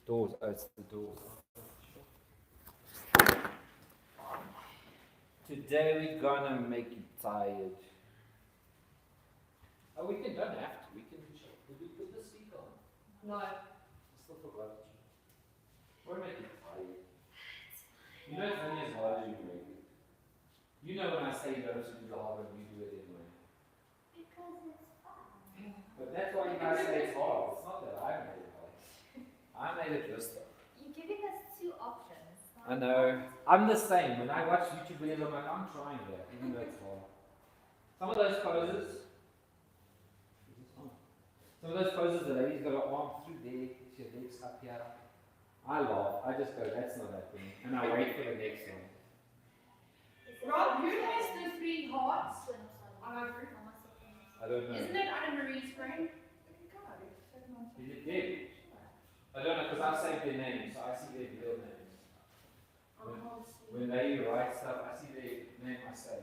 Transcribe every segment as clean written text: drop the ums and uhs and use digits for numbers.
Doors, oh, it's the doors. Today we're gonna make you tired. Oh, we don't have to. We can. Did we put the speaker on? No. I still forgot. We'll make it tired. You know it's only as hard as you make it. You know when I say you don't do the hard work, you do it anyway. Because it's fun. But that's why you guys say it's hard. It's not that I made it hard. I made it this time. You're giving us two options. I know. I'm the same. When I watch YouTube videos, I'm like, I'm trying that, even though it's hard. Some of those poses, the lady's got her arm through there, she has legs up here. I laugh. I just go, that's not happening. And I wait for the next one. Rob, who has the three hearts? I don't know. Isn't it Anna Marie's friend? Is it dead? I don't know, because I saved their names, so I see their real names. When they write stuff, I see their name, I save it.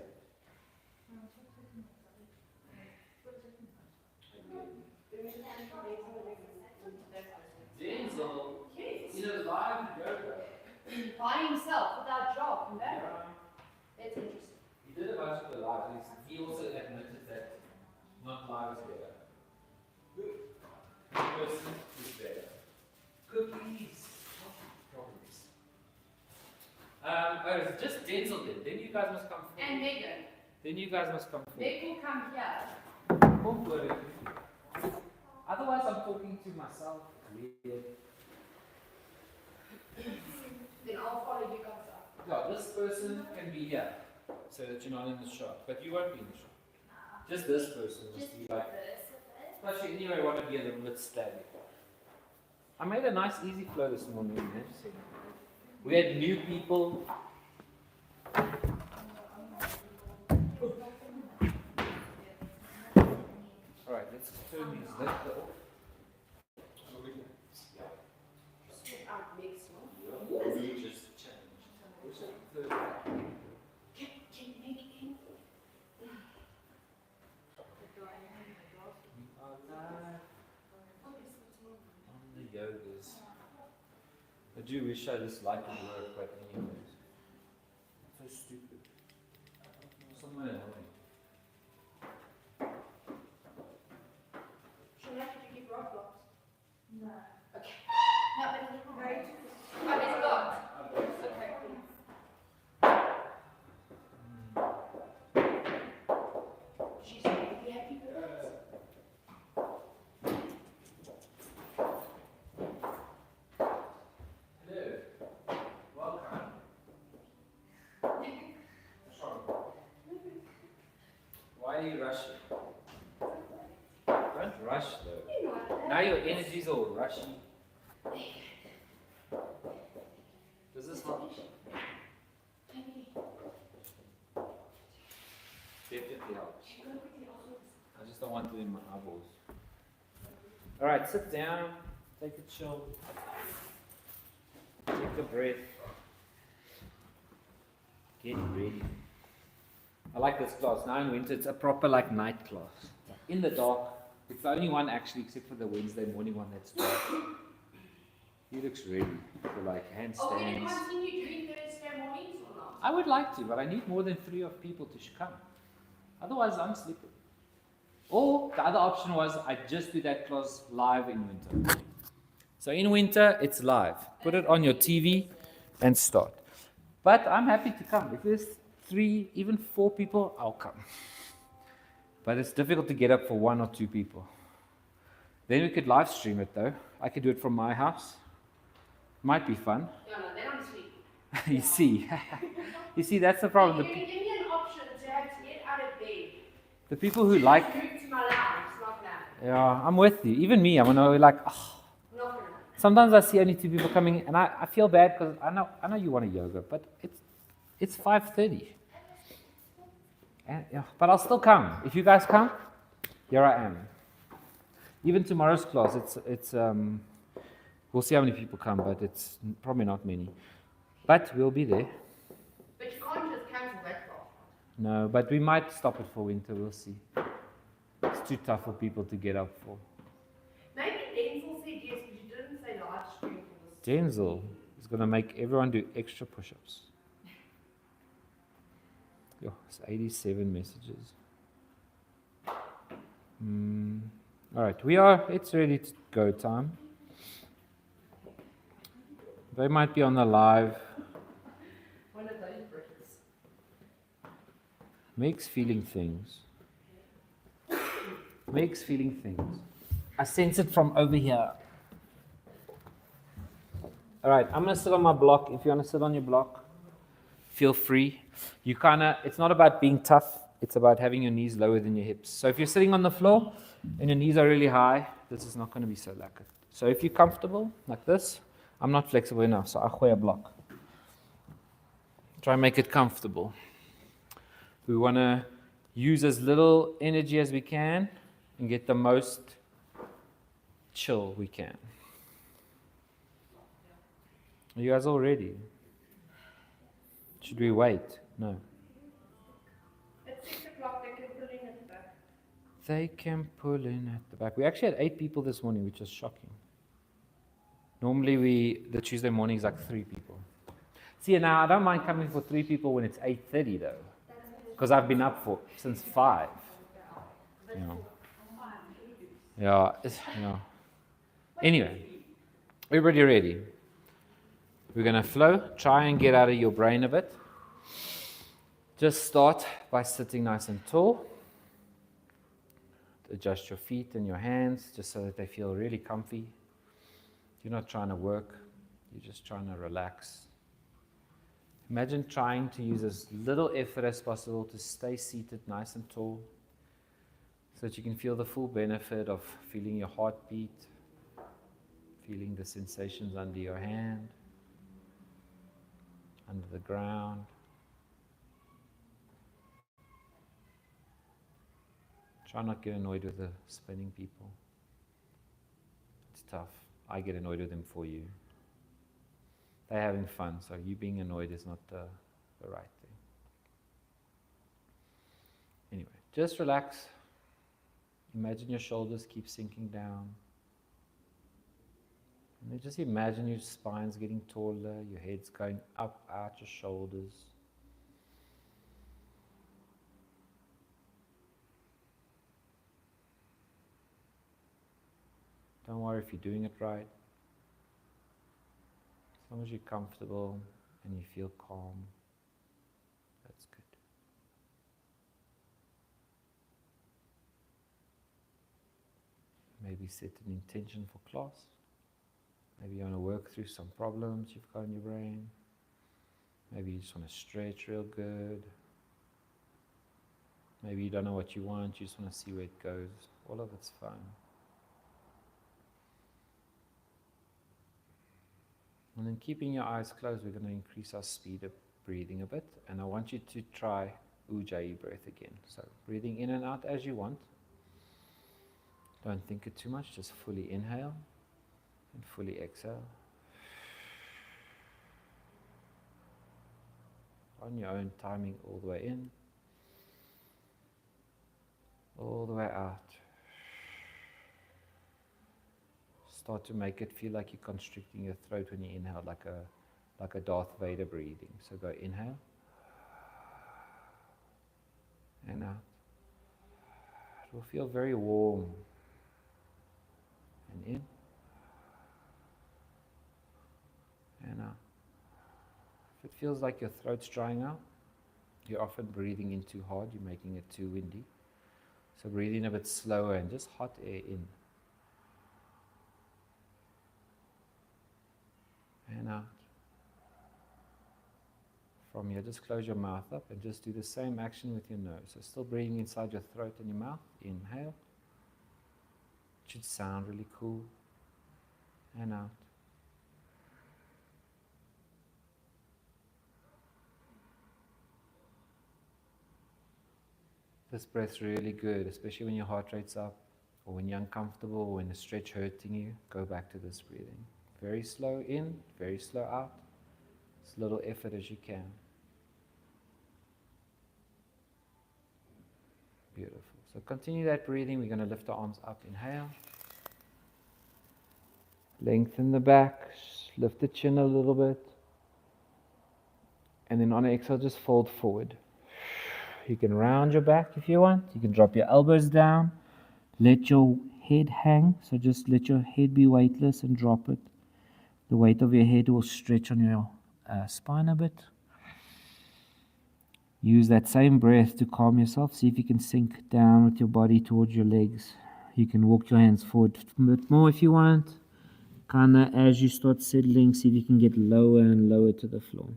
Denzel, in a live yoga. By himself, without job, and that. Yeah. That's interesting. He did a bunch of the live, and he also admitted that not live is better. Person is better. Cookies. Oh, it's just Denzel then you guys must come forward. And Megan. Then you guys must come forward. Meg will come here. Come forward. Otherwise I'm talking to myself. Weird. Then I'll follow you guys up. Yeah, this person can be here, so that you're not in the shot. But you won't be in the shot. Just this person must be like. Plus you anyway want to be a little bit steady. I made a nice easy flow this morning. We had new people. Alright, let's turn these left off. We just change. Which is the third one? We are live on the yogas. I do wish I just liked the work, but anyways. So stupid. Somewhere annoying. Should I have to give Roblox? No. Okay. No, but it's not very. Oh, it's not. Okay, cool. She's happy, happy with it. Hello. Welcome. What's wrong? Why are you rushing? Don't rush though. You know what? Now your energy's all rushy. Does this help? Definitely helps. I just don't want it in my eyeballs. Alright, sit down, take a chill, take a breath, get ready. I like this class. Now in winter, it's a proper like night class. In the dark. It's the only one actually, except for the Wednesday morning one that's dark. He looks ready for like handstands. Are we going to continue doing Thursday mornings or not? I would like to, but I need more than 3 of people to come. Otherwise, I'm sleeping. Or the other option was I just do that class live in winter. So in winter, it's live. Put it on your TV and start. But I'm happy to come. If there's 3, even 4 people, I'll come. But it's difficult to get up for 1 or 2 people. Then we could live stream it though. I could do it from my house. Might be fun. No, then I'm sleeping. You see. You see, that's the problem. Give me an option to have to get out of bed. The people who like... Move to my lounge, not now. Yeah, I'm with you. Even me, I'm gonna be like, oh. Not gonna. Sometimes I see only 2 people coming, and I feel bad because I know you want a yoga, but it's 5:30. And, yeah, but I'll still come. If you guys come, here I am. Even tomorrow's class, it's we'll see how many people come, but it's probably not many. But we'll be there. But you can't just cancel that class. No, but we might stop it for winter. We'll see. It's too tough for people to get up for. Maybe Denzel said yes, but you didn't say live stream for this Denzel is going to make everyone do extra push-ups. Yo, it's 87 messages. All right, it's ready to go time. They might be on the live. One of those bricks. Mixed feeling things. Mixed feeling things. I sense it from over here. All right, I'm going to sit on my block. If you want to sit on your block, feel free. It's not about being tough. It's about having your knees lower than your hips. So if you're sitting on the floor and your knees are really high, this is not going to be so lekker. So if you're comfortable like this, I'm not flexible enough, so I wear a block. Try and make it comfortable. We want to use as little energy as we can and get the most chill we can. Are you guys all ready? Should we wait? No. At 6 o'clock, they can pull in at the back. They can pull in at the back. We actually had 8 people this morning, which is shocking. Normally, the Tuesday morning is like 3 people. See, now I don't mind coming for 3 people when it's 8:30 though, because I've been up since 5. You know. Yeah. Anyway, everybody ready? We're going to flow. Try and get out of your brain a bit. Just start by sitting nice and tall. Adjust your feet and your hands just so that they feel really comfy. You're not trying to work. You're just trying to relax. Imagine trying to use as little effort as possible to stay seated nice and tall so that you can feel the full benefit of feeling your heartbeat, feeling the sensations under your hand, under the ground. Try not to get annoyed with the spinning people. It's tough. I get annoyed with them for you. They're having fun, so you being annoyed is not the right thing. Anyway, just relax. Imagine your shoulders keep sinking down. And then just imagine your spine's getting taller, your head's going up, out your shoulders. Don't worry if you're doing it right. As long as you're comfortable and you feel calm, that's good. Maybe set an intention for class. Maybe you want to work through some problems you've got in your brain. Maybe you just want to stretch real good. Maybe you don't know what you want, you just want to see where it goes. All of it's fine. And then keeping your eyes closed, we're going to increase our speed of breathing a bit. And I want you to try Ujjayi breath again. So breathing in and out as you want. Don't think it too much, just fully inhale and fully exhale. On your own timing, all the way in, all the way out. Start to make it feel like you're constricting your throat when you inhale, like a Darth Vader breathing. So go inhale and out. It will feel very warm. And in and out. If it feels like your throat's drying out, you're often breathing in too hard, you're making it too windy. So breathe in a bit slower and just hot air in. And out. From here, just close your mouth up and just do the same action with your nose. So still breathing inside your throat and your mouth. Inhale. It should sound really cool. And out. This breath's really good, especially when your heart rate's up, or when you're uncomfortable, or when the stretch hurting you. Go back to this breathing. Very slow in, very slow out. As little effort as you can. Beautiful. So continue that breathing. We're going to lift our arms up. Inhale. Lengthen the back lift the chin a little bit. And then on an exhale, just fold forward. You can round your back if you want. You can drop your elbows down. Let your head hang. So just let your head be weightless and drop it. The weight of your head will stretch on your spine a bit. Use that same breath to calm yourself. See if you can sink down with your body towards your legs. You can walk your hands forward a bit more if you want. Kind of as you start settling, see if you can get lower and lower to the floor.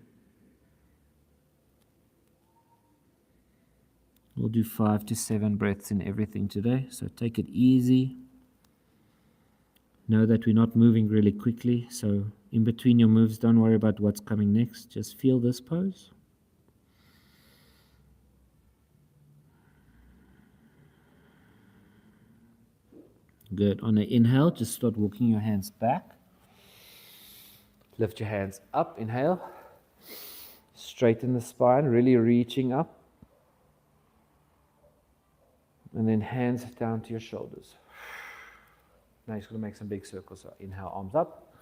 We'll do 5 to 7 breaths in everything today, so take it easy. Know that we're not moving really quickly, so in between your moves, don't worry about what's coming next. Just feel this pose. Good. On the inhale, just start walking your hands back. Lift your hands up, inhale. Straighten the spine, really reaching up. And then hands down to your shoulders. Now you're just going to make some big circles. So inhale, arms up.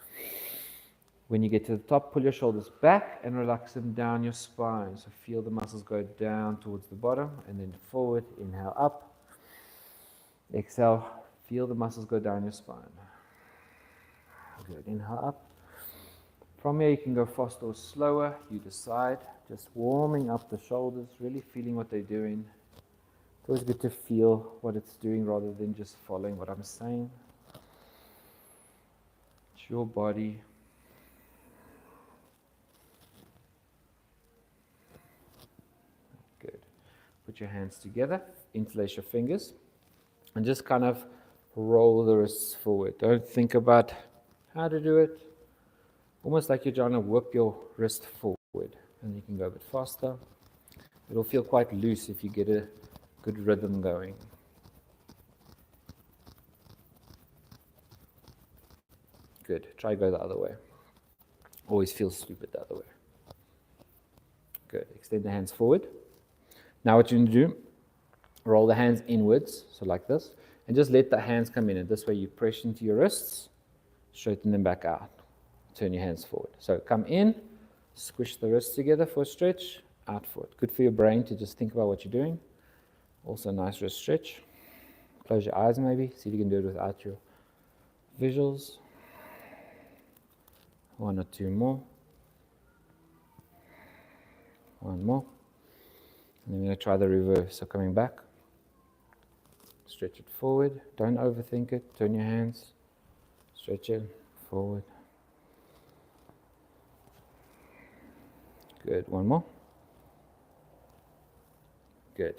When you get to the top, pull your shoulders back and relax them down your spine. So feel the muscles go down towards the bottom and then forward. Inhale up. Exhale. Feel the muscles go down your spine. Good. Inhale up. From here, you can go faster or slower. You decide. Just warming up the shoulders, really feeling what they're doing. It's always good to feel what it's doing rather than just following what I'm saying. It's your body. Good. Put your hands together, interlace your fingers, and just kind of roll the wrists forward. Don't think about how to do it. Almost like you're trying to whip your wrist forward. And you can go a bit faster. It'll feel quite loose if you get a good rhythm going. Good. Try go the other way. Always feels stupid the other way. Good. Extend the hands forward. Now what you're going to do, roll the hands inwards, so like this, and just let the hands come in. And this way you press into your wrists, straighten them back out. Turn your hands forward. So come in, squish the wrists together for a stretch, out forward. Good for your brain to just think about what you're doing. Also a nice wrist stretch. Close your eyes maybe, see if you can do it without your visuals. 1 or 2 more. 1 more. And then we're going to try the reverse. So coming back, stretch it forward. Don't overthink it. Turn your hands, stretch it forward. Good. 1 more. Good.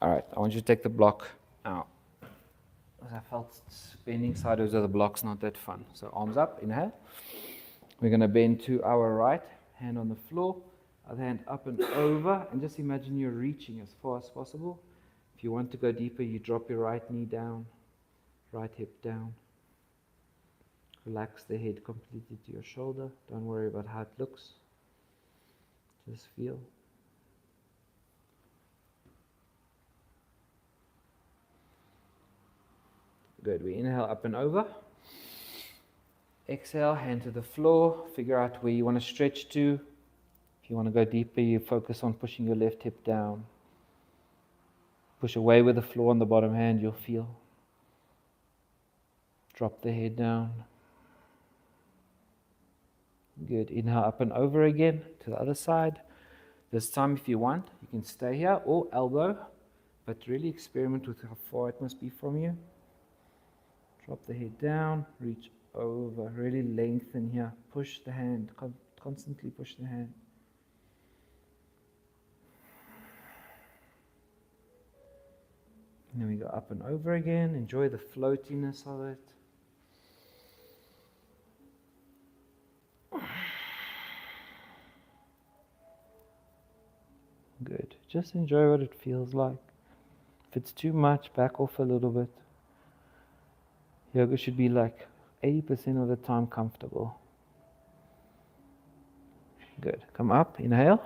All right. I want you to take the block out. I felt bending sideways of the block's not that fun. So arms up. Inhale. We're going to bend to our right. Hand on the floor. Other hand up and over. And just imagine you're reaching as far as possible. If you want to go deeper, you drop your right knee down. Right hip down. Relax the head completely to your shoulder. Don't worry about how it looks. Just feel. Good. We inhale up and over. Exhale, hand to the floor. Figure out where you want to stretch to. If you want to go deeper, you focus on pushing your left hip down. Push away with the floor on the bottom hand, you'll feel. Drop the head down. Good. Inhale up and over again to the other side. This time, if you want, you can stay here or elbow, but really experiment with how far it must be from you. Drop the head down, reach over, really lengthen here. Push the hand, constantly push the hand. And then we go up and over again. Enjoy the floatiness of it. Good. Just enjoy what it feels like. If it's too much, back off a little bit. Yoga should be like 80% of the time comfortable. Good. Come up, inhale.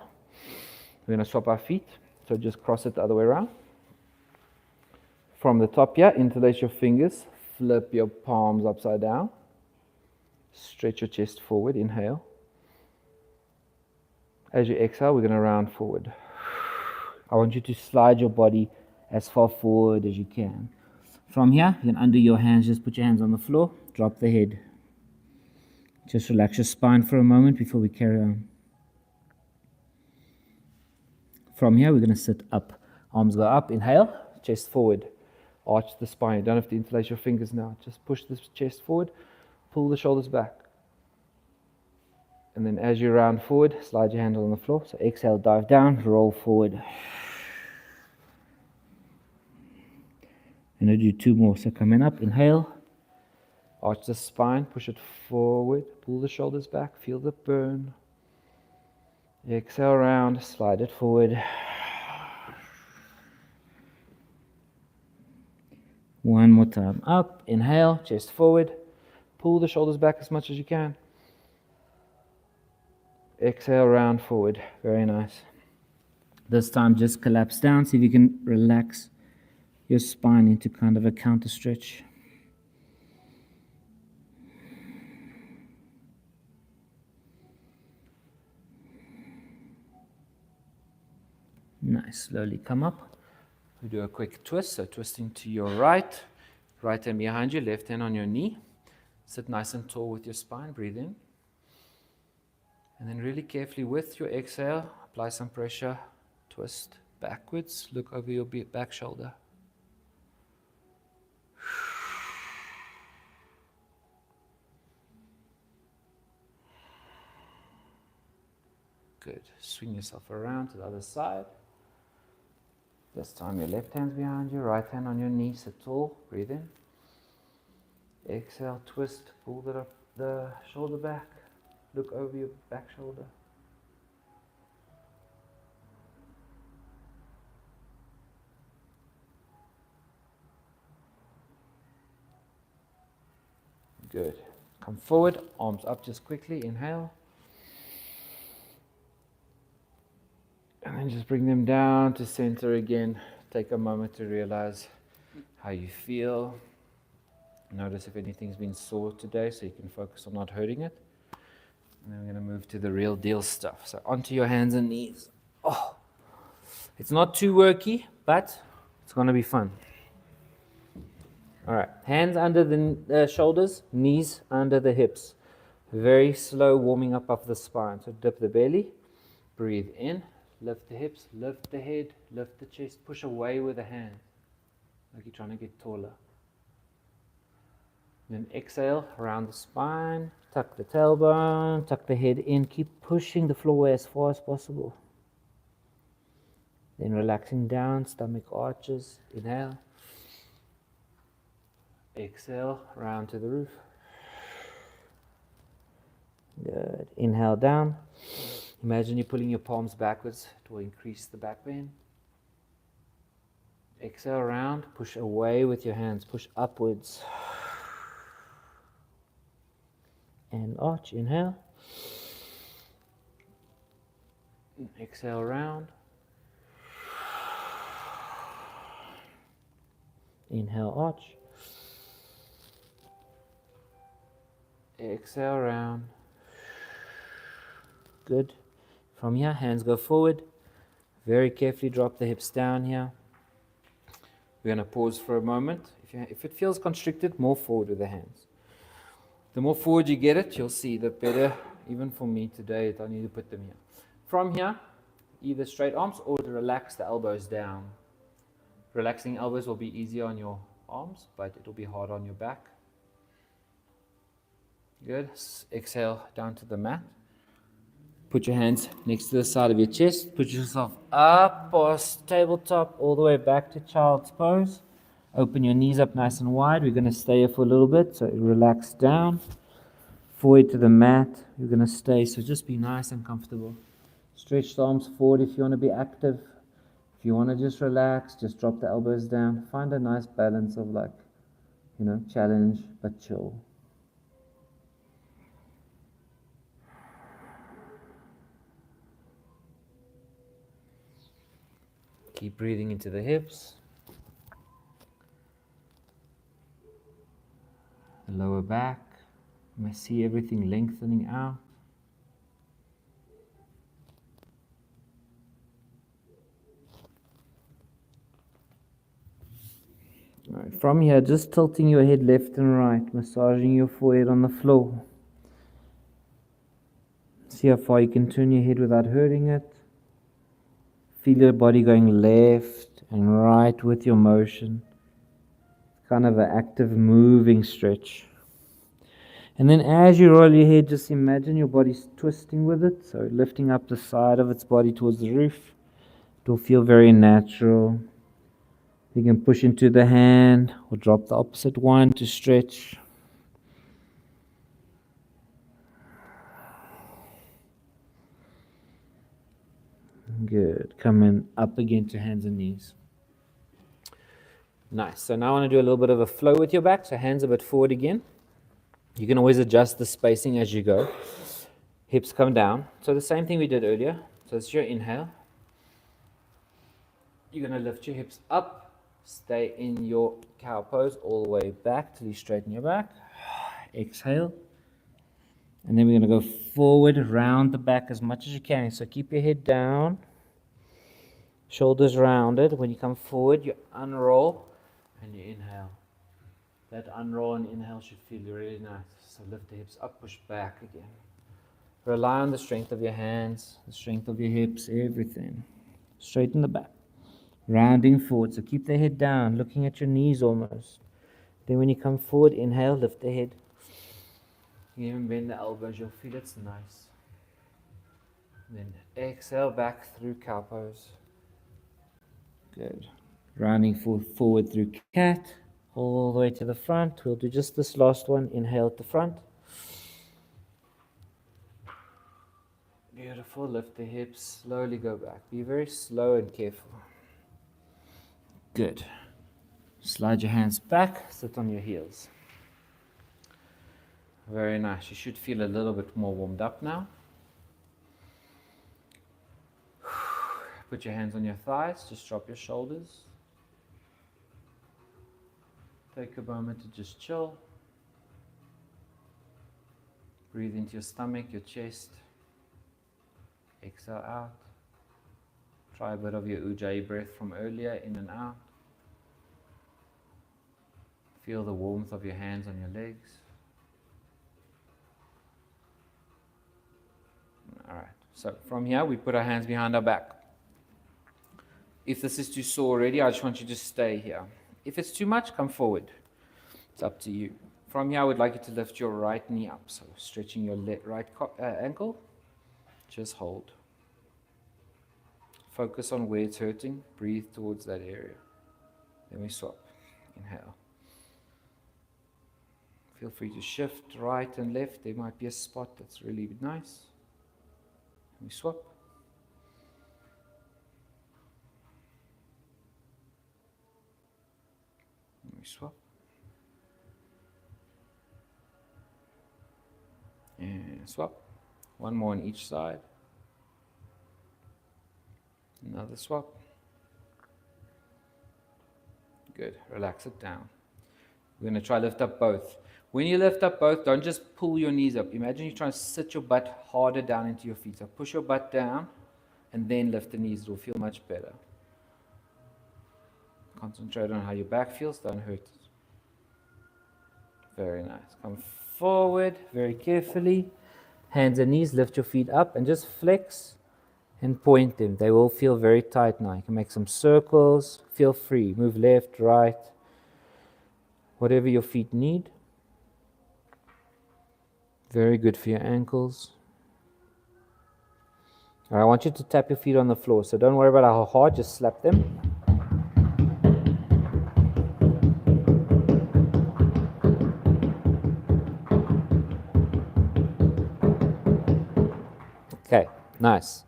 We're going to swap our feet. So just cross it the other way around. From the top here, interlace your fingers. Flip your palms upside down. Stretch your chest forward, inhale. As you exhale, we're going to round forward. I want you to slide your body as far forward as you can. From here, you can undo your hands, just put your hands on the floor, drop the head. Just relax your spine for a moment before we carry on. From here, we're going to sit up. Arms go up, inhale, chest forward. Arch the spine. You don't have to interlace your fingers now. Just push the chest forward, pull the shoulders back. And then as you round forward, slide your hand on the floor. So exhale, dive down, roll forward. I'm going to do 2 more. So coming up, inhale, arch the spine, push it forward, pull the shoulders back, feel the burn. Exhale, round, slide it forward. One more time. Up, inhale, chest forward, pull the shoulders back as much as you can. Exhale, round forward. Very nice. This time just collapse down. See if you can relax your spine into kind of a counter stretch. Nice. Slowly come up. We do a quick twist. So twisting to your right. Right hand behind you, left hand on your knee. Sit nice and tall with your spine. Breathe in. And then really carefully with your exhale, apply some pressure. Twist backwards. Look over your back shoulder. Good. Swing yourself around to the other side. This time your left hand's behind you, right hand on your knee, sit tall, breathe in. Exhale, twist, pull the shoulder back, look over your back shoulder. Good. Come forward, arms up just quickly, inhale. And then just bring them down to center again. Take a moment to realize how you feel. Notice if anything's been sore today so you can focus on not hurting it. And then we're going to move to the real deal stuff. So onto your hands and knees. Oh, it's not too worky, but it's going to be fun. All right, hands under the shoulders, knees under the hips. Very slow warming up of the spine. So dip the belly, breathe in. Lift the hips, lift the head, lift the chest, push away with the hands, like you're trying to get taller. Then exhale, around the spine, tuck the tailbone, tuck the head in, keep pushing the floor as far as possible. Then relaxing down, stomach arches, inhale. Exhale, round to the roof. Good, inhale down. Imagine you're pulling your palms backwards. It will increase the back bend. Exhale around, push away with your hands, push upwards. And arch, inhale. Exhale around. Inhale, arch. Exhale around. Good. From here, hands go forward. Very carefully drop the hips down here. We're going to pause for a moment. If it feels constricted, more forward with the hands. The more forward you get it, you'll see the better. Even for me today, I need to put them here. From here, either straight arms or to relax the elbows down. Relaxing elbows will be easier on your arms, but it will be hard on your back. Good. Exhale down to the mat. Put your hands next to the side of your chest. Put yourself up past tabletop all the way back to child's pose. Open your knees up nice and wide. We're going to stay here for a little bit. So relax down. Forward to the mat. You're going to stay. So just be nice and comfortable. Stretch the arms forward if you want to be active. If you want to just relax, just drop the elbows down. Find a nice balance of challenge but chill. Keep breathing into the hips, the lower back, You may see everything lengthening out. All right, from here, just tilting your head left and right, massaging your forehead on the floor. See how far you can turn your head without hurting it. Feel your body going left and right with your motion. Kind of an active moving stretch. And then as you roll your head, just imagine your body's twisting with it. So lifting up the side of its body towards the roof. It will feel very natural. You can push into the hand or drop the opposite one to stretch. Good. Coming up again to hands and knees. Nice. So now I want to do a little bit of a flow with your back. So hands a bit forward again. You can always adjust the spacing as you go. Hips come down. So the same thing we did earlier. So it's your inhale. You're going to lift your hips up. Stay in your cow pose all the way back till you straighten your back. Exhale. And then we're going to go forward, round the back as much as you can. So keep your head down. Shoulders rounded. When you come forward, you unroll and you inhale. That unroll and inhale should feel really nice. So lift the hips up, push back again. Rely on the strength of your hands, the strength of your hips, everything. Straighten the back. Rounding forward. So keep the head down, looking at your knees almost. Then when you come forward, inhale, lift the head. You even bend the elbows, you'll feel it's nice. Then exhale back through cow pose. Good. Rounding forward through cat, all the way to the front. We'll do just this last one. Inhale at the front. Beautiful. Lift the hips. Slowly go back. Be very slow and careful. Good. Slide your hands back. Sit on your heels. Very nice. You should feel a little bit more warmed up now. Put your hands on your thighs. Just drop your shoulders. Take a moment to just chill. Breathe into your stomach, your chest. Exhale out. Try a bit of your ujjayi breath from earlier, in and out. Feel the warmth of your hands on your legs. Alright, so from here we put our hands behind our back. If this is too sore already, I just want you to stay here. If it's too much, come forward. It's up to you. From here, I would like you to lift your right knee up. So stretching your right ankle, just hold. Focus on where it's hurting. Breathe towards that area. Then we swap. Inhale. Feel free to shift right and left. There might be a spot that's really nice. We swap. We swap. And swap. One more on each side. Another swap. Good. Relax it down. We're going to try lift up both. When you lift up both, don't just pull your knees up. Imagine you try to sit your butt harder down into your feet. So push your butt down and then lift the knees. It will feel much better. Concentrate on how your back feels. Don't hurt it. Very nice. Come forward very carefully. Hands and knees. Lift your feet up and just flex and point them. They will feel very tight now. You can make some circles. Feel free. Move left, right. Whatever your feet need. Very good for your ankles. All right, I want you to tap your feet on the floor. So don't worry about how hard, just slap them. Okay, nice.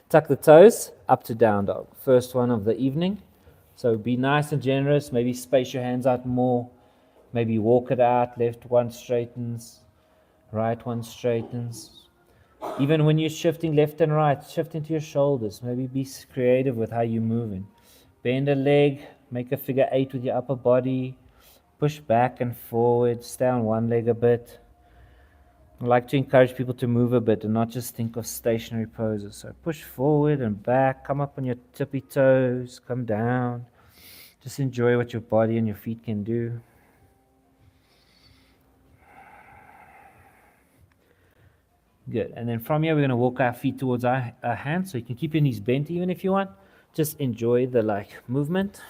Tuck the toes, up to down dog. First one of the evening. So be nice and generous. Maybe space your hands out more. Maybe walk it out. Left one straightens. Right one straightens. Even when you're shifting left and right, shift into your shoulders. Maybe be creative with how you're moving. Bend a leg, make a figure 8 with your upper body. Push back and forward, stay on one leg a bit. I like to encourage people to move a bit and not just think of stationary poses. So push forward and back, come up on your tippy toes, come down. Just enjoy what your body and your feet can do. Good. And then from here, we're going to walk our feet towards our hands. So you can keep your knees bent even if you want. Just enjoy the movement.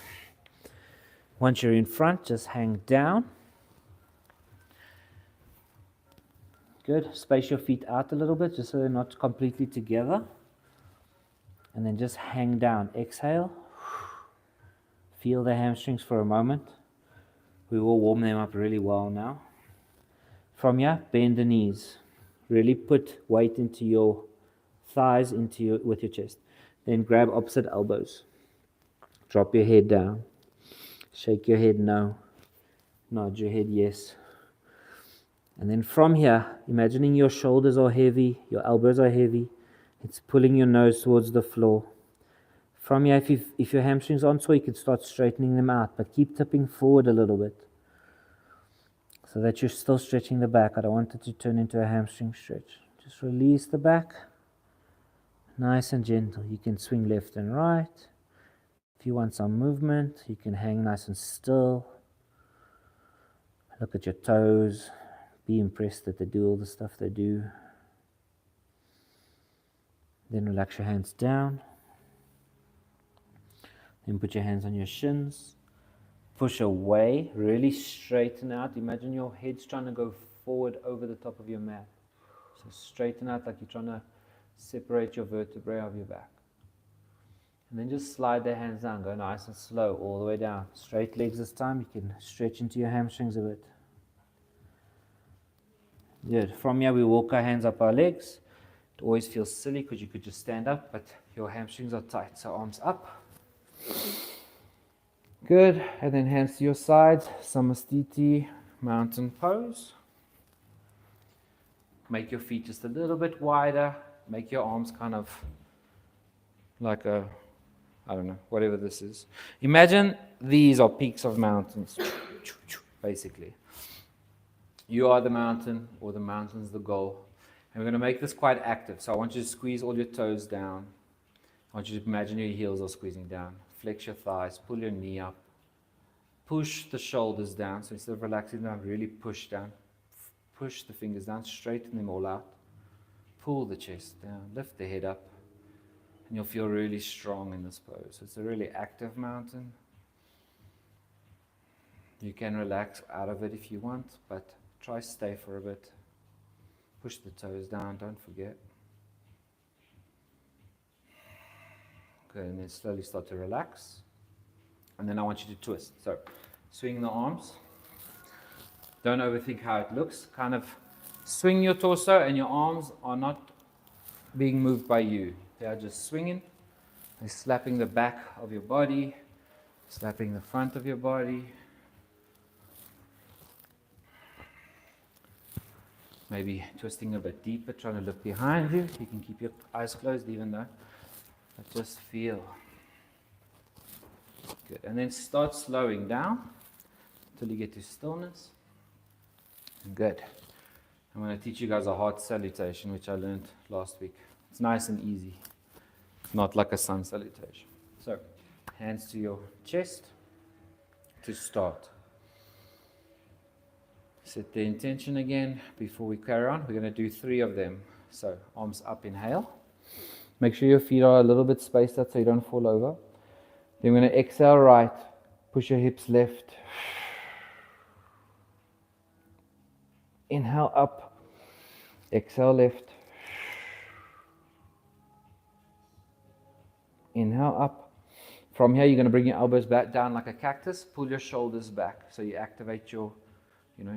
Once you're in front, just hang down. Good. Space your feet out a little bit just so they're not completely together. And then just hang down. Exhale. Feel the hamstrings for a moment. We will warm them up really well now. From here, bend the knees. Really put weight into your thighs with your chest. Then grab opposite elbows. Drop your head down. Shake your head no. Nod your head yes. And then from here, imagining your shoulders are heavy, your elbows are heavy. It's pulling your nose towards the floor. From here, if your hamstrings aren't sore, you can start straightening them out, but keep tipping forward a little bit so that you're still stretching the back. I don't want it to turn into a hamstring stretch. Just release the back. Nice and gentle. You can swing left and right. If you want some movement, you can hang nice and still. Look at your toes. Be impressed that they do all the stuff they do. Then relax your hands down. Then put your hands on your shins. Push away. Really straighten out. Imagine your head's trying to go forward over the top of your mat. So straighten out like you're trying to separate your vertebrae of your back. And then just slide the hands down. Go nice and slow all the way down. Straight legs this time. You can stretch into your hamstrings a bit. Good. From here, we walk our hands up our legs. It always feels silly because you could just stand up, but your hamstrings are tight. So arms up. Good. And then hands to your sides. Samastiti, mountain pose. Make your feet just a little bit wider. Make your arms kind of like I don't know, whatever this is. Imagine these are peaks of mountains, basically. You are the mountain, or the mountain's the goal. And we're going to make this quite active. So I want you to squeeze all your toes down. I want you to imagine your heels are squeezing down. Flex your thighs, pull your knee up. Push the shoulders down. So instead of relaxing down, really push down. Push the fingers down, straighten them all out. Pull the chest down, lift the head up. And you'll feel really strong in this pose. It's a really active mountain. You can relax out of it if you want, but try stay for a bit. Push the toes down, don't forget. Good, and then slowly start to relax. And then I want you to twist. So, swing the arms. Don't overthink how it looks. Kind of swing your torso and your arms are not being moved by you. They are just swinging. They're slapping the back of your body, slapping the front of your body. Maybe twisting a bit deeper, trying to look behind you. You can keep your eyes closed even though. But just feel. Good. And then start slowing down until you get to stillness. Good. I'm going to teach you guys a heart salutation, which I learned last week. It's nice and easy. It's not like a sun salutation. So, hands to your chest to start. Set the intention again before we carry on. We're going to do 3 of them. So, arms up, inhale. Make sure your feet are a little bit spaced out so you don't fall over. Then we're going to exhale right. Push your hips left. Inhale up. Exhale left. Inhale up. From here, you're going to bring your elbows back down like a cactus. Pull your shoulders back so you activate your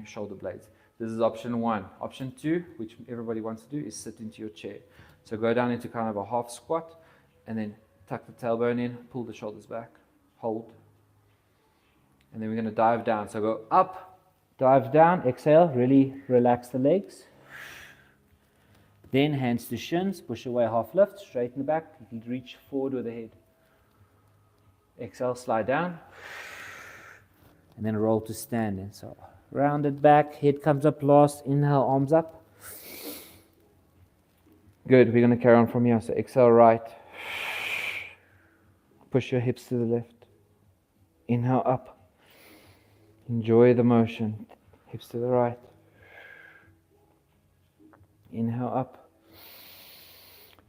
shoulder blades. This is option 1. Option 2, which everybody wants to do, is sit into your chair. So go down into kind of a half squat and then tuck the tailbone in, pull the shoulders back, hold. And then we're going to dive down. So go up, dive down, exhale, really relax the legs. Then hands to shins, push away half lift, straighten the back. You can reach forward with the head. Exhale, slide down. And then roll to standing. So rounded back, head comes up last, inhale, arms up. Good. We're going to carry on from here. So exhale right. Push your hips to the left. Inhale up. Enjoy the motion. Hips to the right. Inhale up.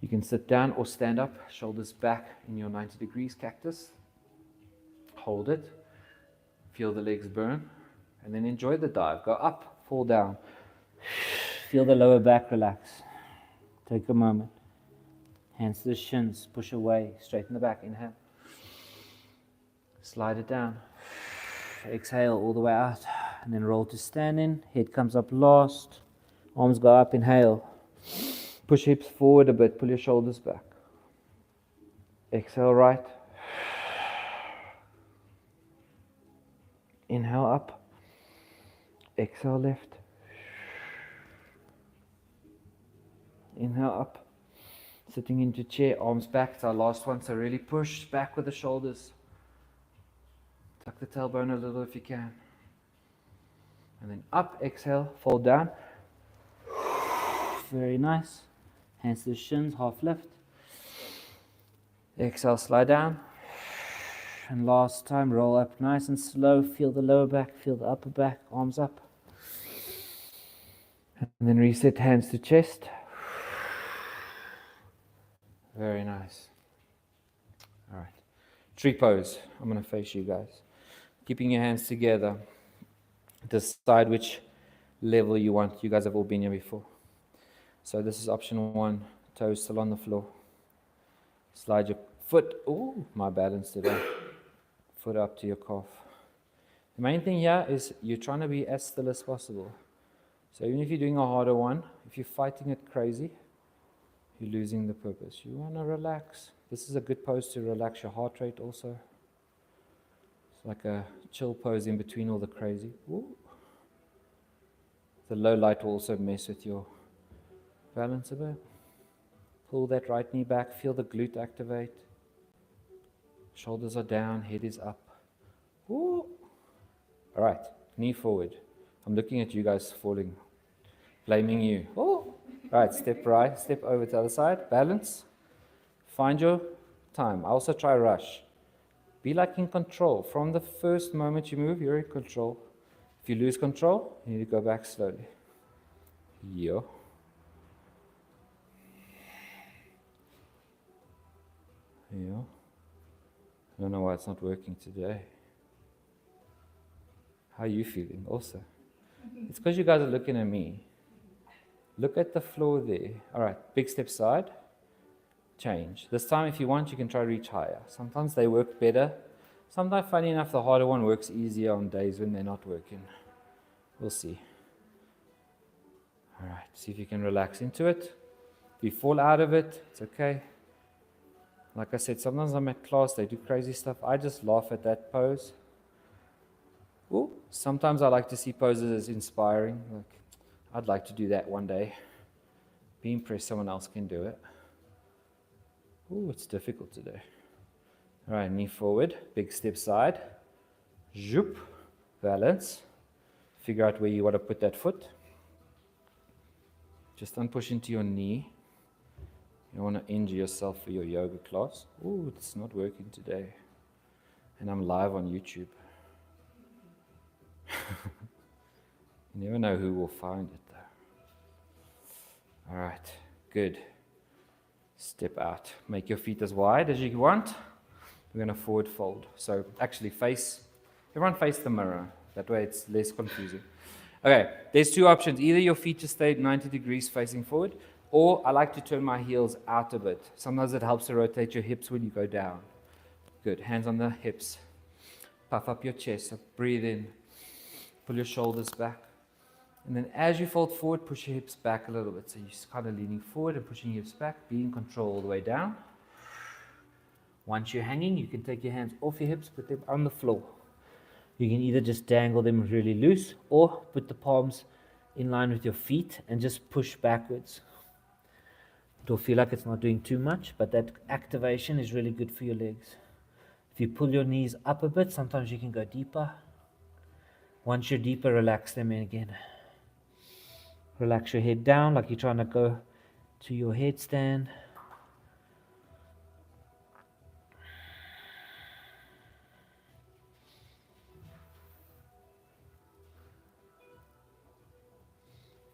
You can sit down or stand up, shoulders back in your 90 degrees cactus. Hold it. Feel the legs burn. And then enjoy the dive. Go up, fall down. Feel the lower back relax. Take a moment. Hands to the shins. Push away. Straighten the back. Inhale. Slide it down. Exhale all the way out. And then roll to standing. Head comes up last. Arms go up. Inhale. Push hips forward a bit. Pull your shoulders back. Exhale right. Inhale up. Exhale left. Inhale up. Sitting into chair, arms back. It's our last one. So really push back with the shoulders. Tuck the tailbone a little if you can. And then up, exhale, fold down. Very nice. Hands to the shins, half lift. Exhale, slide down. And last time, roll up nice and slow. Feel the lower back, feel the upper back, arms up. And then reset, hands to chest. Very nice. All right. Tree pose. I'm going to face you guys. Keeping your hands together. Decide which level you want. You guys have all been here before. So this is option 1. Toes still on the floor. Slide your foot. Oh, my balance today. Foot up to your calf. The main thing here is you're trying to be as still as possible. So even if you're doing a harder one, if you're fighting it crazy, you're losing the purpose. You want to relax. This is a good pose to relax your heart rate also. It's like a chill pose in between all the crazy. Ooh. The low light will also mess with your balance a bit. Pull that right knee back. Feel the glute activate. Shoulders are down. Head is up. Ooh. All right. Knee forward. I'm looking at you guys falling. Blaming you. Oh. All right, step right, step over to the other side, balance. Find your time. I also try rush. Be like in control. From the first moment you move, you're in control. If you lose control, you need to go back slowly. Yeah. Yeah. I don't know why it's not working today. How are you feeling also? It's because you guys are looking at me. Look at the floor there. All right, big step side. Change. This time, if you want, you can try to reach higher. Sometimes they work better. Sometimes, funny enough, the harder one works easier on days when they're not working. We'll see. All right, see if you can relax into it. If you fall out of it, it's okay. Like I said, sometimes I'm at class, they do crazy stuff. I just laugh at that pose. Ooh, sometimes I like to see poses as inspiring. Like, I'd like to do that one day. Be impressed someone else can do it. Ooh, it's difficult today. All right, knee forward, big step side. Zoop, balance. Figure out where you want to put that foot. Just don't push into your knee. You don't want to injure yourself for your yoga class. Ooh, it's not working today. And I'm live on YouTube. You never know who will find it though. All right, good. Step out. Make your feet as wide as you want. We're going to forward fold. So actually everyone face the mirror. That way it's less confusing. Okay, there's two options. Either your feet just stay 90 degrees facing forward, or I like to turn my heels out a bit. Sometimes it helps to rotate your hips when you go down. Good, hands on the hips. Puff up your chest, so breathe in. Pull your shoulders back. And then as you fold forward, push your hips back a little bit. So you're just kind of leaning forward and pushing your hips back. Be in control all the way down. Once you're hanging, you can take your hands off your hips, put them on the floor. You can either just dangle them really loose or put the palms in line with your feet and just push backwards. It'll feel like it's not doing too much, but that activation is really good for your legs. If you pull your knees up a bit, sometimes you can go deeper. Once you're deeper, relax them in again. Relax your head down like you're trying to go to your headstand.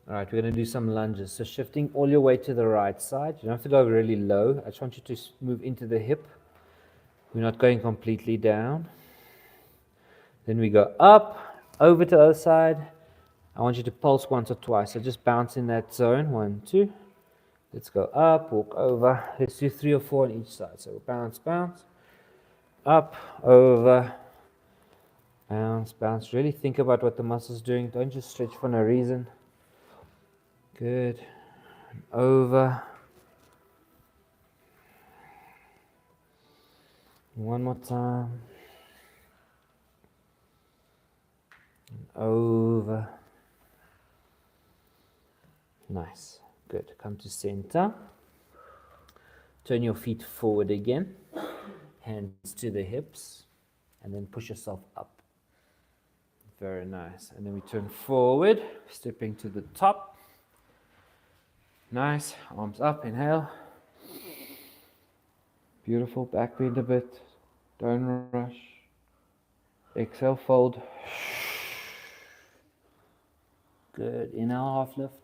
All right, we're going to do some lunges. So shifting all your weight to the right side. You don't have to go really low. I just want you to move into the hip. We're not going completely down. Then we go up, over to the other side. I want you to pulse once or twice. So just bounce in that zone. 1, 2. Let's go up, walk over. Let's do 3 or 4 on each side. So bounce, bounce. Up, over. Bounce, bounce. Really think about what the muscle's doing. Don't just stretch for no reason. Good. Over. One more time. Over. Nice. Good. Come to center. Turn your feet forward again. Hands to the hips. And then push yourself up. Very nice. And then we turn forward, stepping to the top. Nice. Arms up. Inhale. Beautiful. Back bend a bit. Don't rush. Exhale, fold. Good. Inhale, half lift.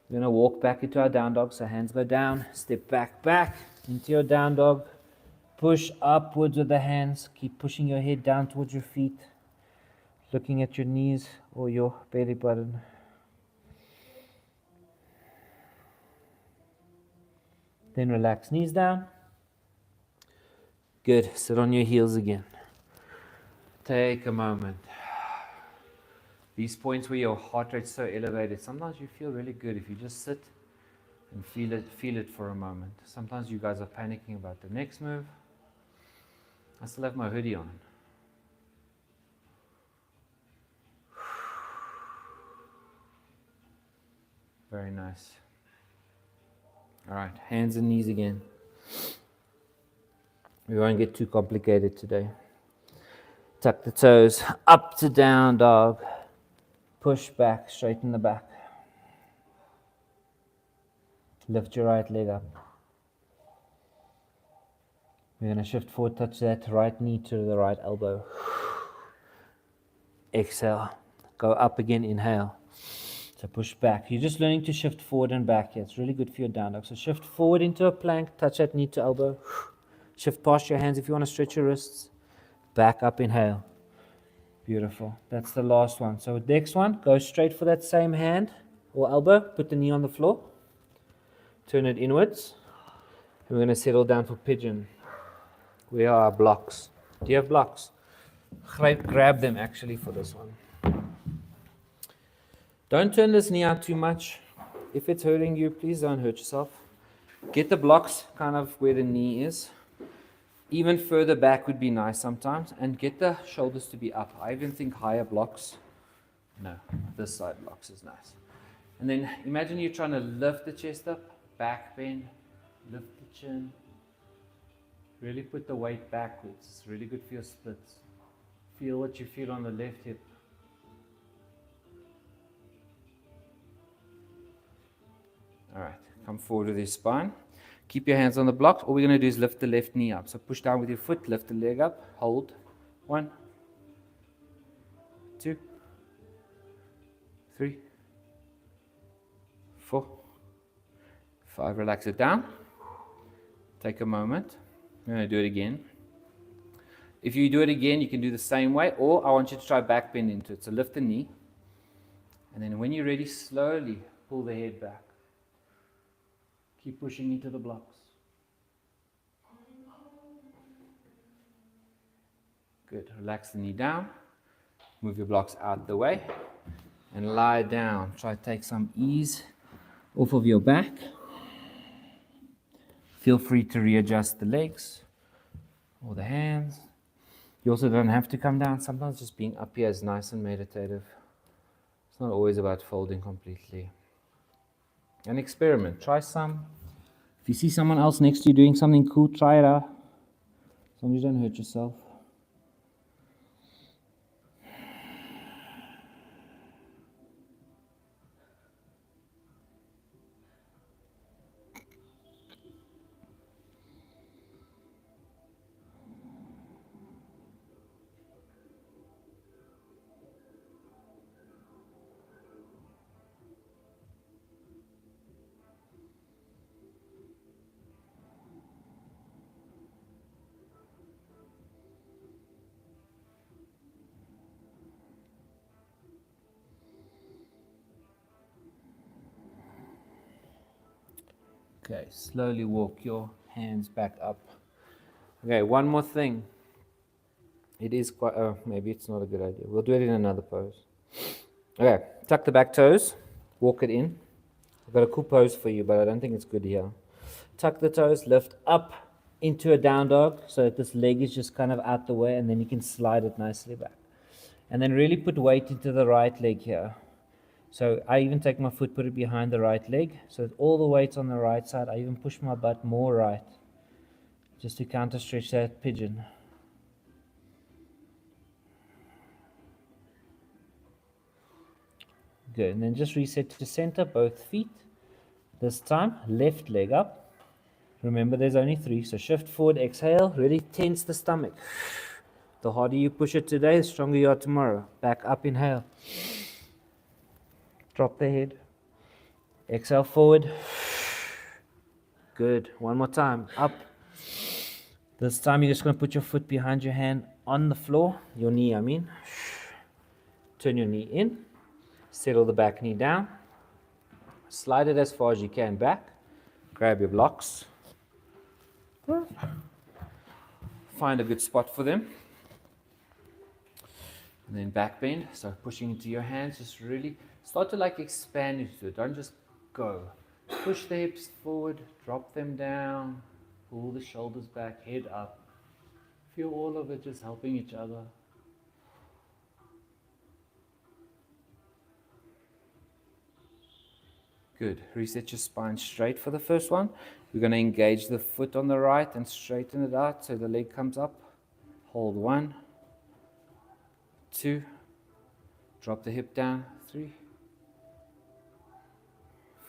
We're going to walk back into our down dog. So hands go down. Step back into your down dog. Push upwards with the hands. Keep pushing your head down towards your feet. Looking at your knees or your belly button. Then relax knees down. Good. Sit on your heels again. Take a moment. These points where your heart rate's so elevated, sometimes you feel really good if you just sit and feel it for a moment. Sometimes you guys are panicking about the next move. I still have my hoodie on. Very nice. All right, hands and knees again. We won't get too complicated today. Tuck the toes, up to down dog. Push back, straighten the back. Lift your right leg up. We're going to shift forward, touch that right knee to the right elbow. Exhale. Go up again, inhale. So push back. You're just learning to shift forward and back here. It's really good for your down dog. So shift forward into a plank, touch that knee to elbow. Shift past your hands if you want to stretch your wrists. Back up, inhale. Beautiful. That's the last one. So next one, go straight for that same hand or elbow. Put the knee on the floor. Turn it inwards. And we're going to settle down for pigeon. Where are our blocks? Do you have blocks? Grab them actually for this one. Don't turn this knee out too much. If it's hurting you, please don't hurt yourself. Get the blocks kind of where the knee is. Even further back would be nice sometimes. And get the shoulders to be up. I even think higher blocks. No, this side blocks is nice. And then imagine you're trying to lift the chest up. Back bend. Lift the chin. Really put the weight backwards. It's really good for your splits. Feel what you feel on the left hip. All right, come forward with your spine. Keep your hands on the blocks. All we're going to do is lift the left knee up. So push down with your foot, lift the leg up, hold. 1, 2, 3, 4, 5. Relax it down. Take a moment. We're going to do it again. If you do it again, you can do the same way, or I want you to try back bend into it. So lift the knee. And then when you're ready, slowly pull the head back. Keep pushing into the blocks. Good. Relax the knee down. Move your blocks out the way. And lie down. Try to take some ease off of your back. Feel free to readjust the legs or the hands. You also don't have to come down. Sometimes just being up here is nice and meditative. It's not always about folding completely. And experiment. Try some. If you see someone else next to you doing something cool, try it out. As long as you don't hurt yourself. Okay, slowly walk your hands back up. Okay, one more thing. It is quite, oh, maybe it's not a good idea. We'll do it in another pose. Okay, tuck the back toes, walk it in. I've got a cool pose for you, but I don't think it's good here. Tuck the toes, lift up into a down dog so that this leg is just kind of out the way, and then you can slide it nicely back. And then really put weight into the right leg here. So I even take my foot, put it behind the right leg, so that all the weight's on the right side. I even push my butt more right, just to counter stretch that pigeon. Good, and then just reset to center, both feet. This time, left leg up. Remember, there's only 3, so shift forward, exhale, really tense the stomach. The harder you push it today, the stronger you are tomorrow. Back up, inhale. Drop the head. Exhale forward. Good. One more time. Up. This time you're just going to put your foot behind your hand on the floor. Your knee, I mean. Turn your knee in. Settle the back knee down. Slide it as far as you can back. Grab your blocks. Find a good spot for them. And then back bend. So pushing into your hands. Just really start to like expand into it. Don't just go. Push the hips forward. Drop them down. Pull the shoulders back. Head up. Feel all of it just helping each other. Good. Reset your spine straight for the first one. We're going to engage the foot on the right and straighten it out so the leg comes up. Hold 1, 2, drop the hip down, 3,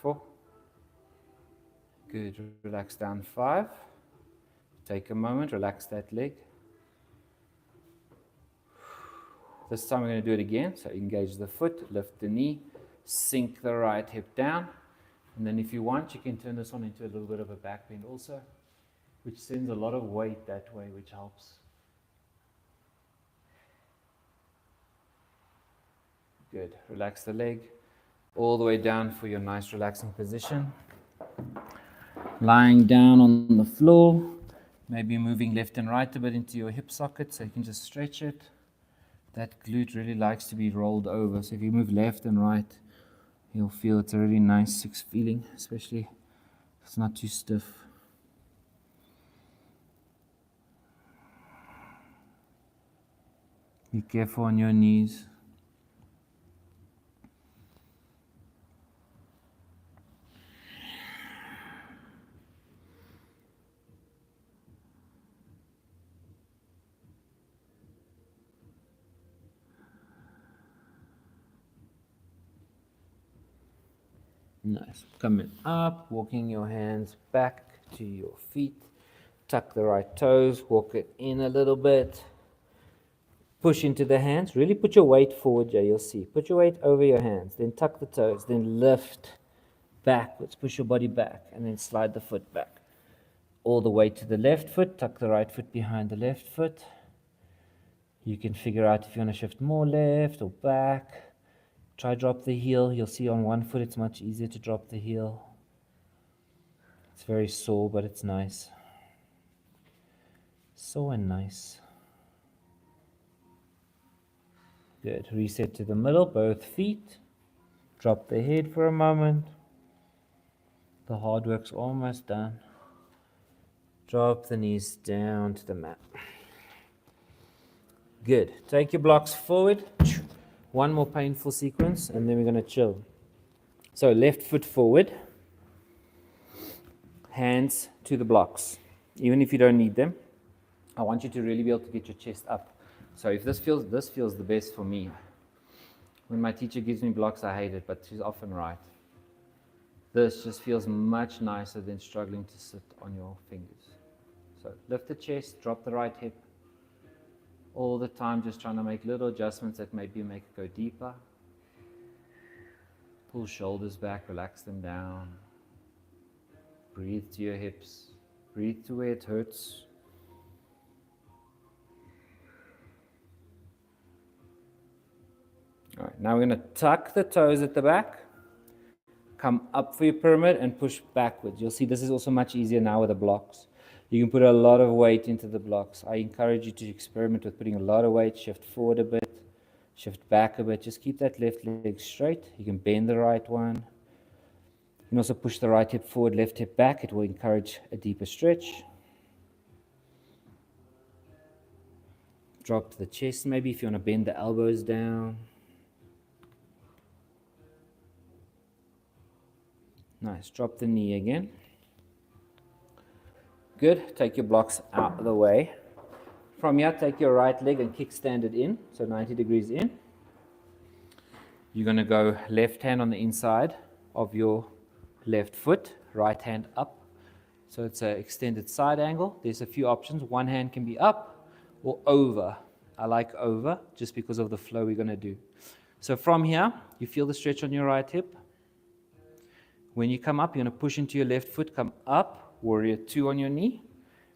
4. Good. Relax down, 5. Take a moment, relax that leg. This time we're going to do it again. So engage the foot, lift the knee, sink the right hip down. And then if you want, you can turn this one into a little bit of a back bend also, which sends a lot of weight that way, which helps. Good. Relax the leg all the way down for your nice relaxing position. Lying down on the floor, maybe moving left and right a bit into your hip socket so you can just stretch it. That glute really likes to be rolled over, so if you move left and right, you'll feel it's a really nice feeling, especially if it's not too stiff. Be careful on your knees. Nice. Coming up, walking your hands back to your feet. Tuck the right toes, walk it in a little bit. Push into the hands. Really put your weight forward, Jay, you'll see. Put your weight over your hands. Then tuck the toes. Then lift backwards. Push your body back. And then slide the foot back. All the way to the left foot. Tuck the right foot behind the left foot. You can figure out if you want to shift more left or back. Try drop the heel. You'll see on one foot it's much easier to drop the heel. It's very sore, but it's nice. Sore and nice. Good. Reset to the middle, both feet. Drop the head for a moment. The hard work's almost done. Drop the knees down to the mat. Good. Take your blocks forward. One more painful sequence, and then we're going to chill. So left foot forward, hands to the blocks. Even if you don't need them, I want you to really be able to get your chest up. So if this feels the best for me. When my teacher gives me blocks, I hate it, but she's often right. This just feels much nicer than struggling to sit on your fingers. So lift the chest, drop the right hip. All the time just trying to make little adjustments that maybe make it go deeper. Pull shoulders back, relax them down. Breathe to your hips. Breathe to where it hurts. All right, now we're going to tuck the toes at the back. come up for your pyramid and push backwards. You'll see this is also much easier now with the blocks. You can put a lot of weight into the blocks. I encourage you to experiment with putting a lot of weight, shift forward a bit, shift back a bit. Just keep that left leg straight. You can bend the right one. You can also push the right hip forward, left hip back. It will encourage a deeper stretch. Drop to the chest maybe if you want to bend the elbows down. Nice. Drop the knee again. Good. Take your blocks out of the way. From here, take your right leg and kickstand it in, so 90 degrees in. You're going to go left hand on the inside of your left foot, right hand up. So it's an extended side angle. There's a few options. One hand can be up or over. I like over just because of the flow we're going to do. So from here, you feel the stretch on your right hip. When you come up, you're going to push into your left foot, come up, warrior two on your knee,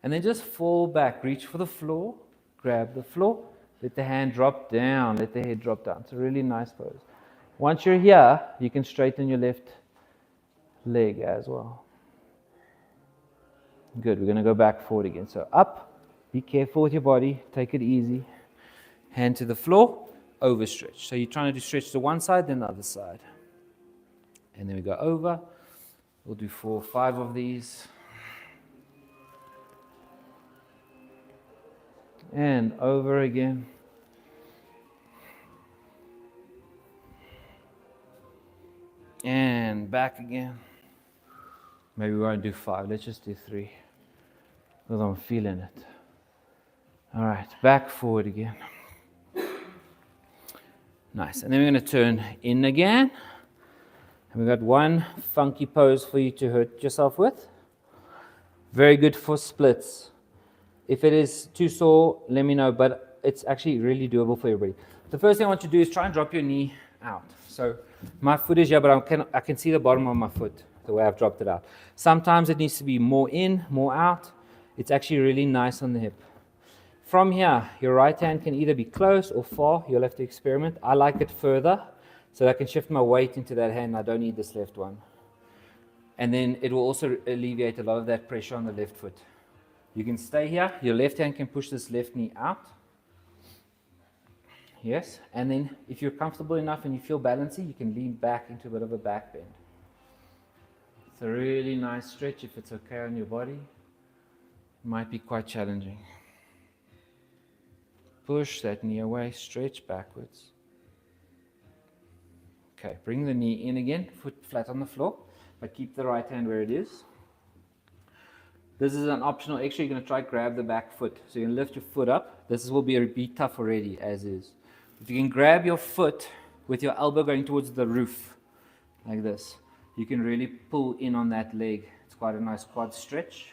and then just fall back. Reach for the floor, grab the floor, let the hand drop down, let the head drop down. It's a really nice pose. Once you're here, you can straighten your left leg as well. Good. We're going to go back forward again. So up, be careful with your body, take it easy. Hand to the floor, overstretch. So you're trying to stretch to one side, then the other side. And then we go over. We'll do 4 or 5 of these. And over again. And back again. Maybe we won't do 5. Let's just do 3. Because I'm feeling it. All right, back forward again. Nice. And then we're going to turn in again. And we've got one funky pose for you to hurt yourself with. Very good for splits. If it is too sore, let me know, but it's actually really doable for everybody. The first thing I want you to do is try and drop your knee out. So my foot is here, but I can see the bottom of my foot, the way I've dropped it out. Sometimes it needs to be more in, more out. It's actually really nice on the hip. From here, your right hand can either be close or far. You'll have to experiment. I like it further, so that I can shift my weight into that hand. I don't need this left one. And then it will also alleviate a lot of that pressure on the left foot. You can stay here. Your left hand can push this left knee out. Yes. And then if you're comfortable enough and you feel balancy, you can lean back into a bit of a back bend. It's a really nice stretch if it's okay on your body. It might be quite challenging. Push that knee away, stretch backwards. Okay, bring the knee in again, foot flat on the floor, but keep the right hand where it is. This is an optional extra. You're going to try grab the back foot. So you're going to lift your foot up. This will be a beat tough already, as is. If you can grab your foot with your elbow going towards the roof, like this, you can really pull in on that leg. It's quite a nice quad stretch.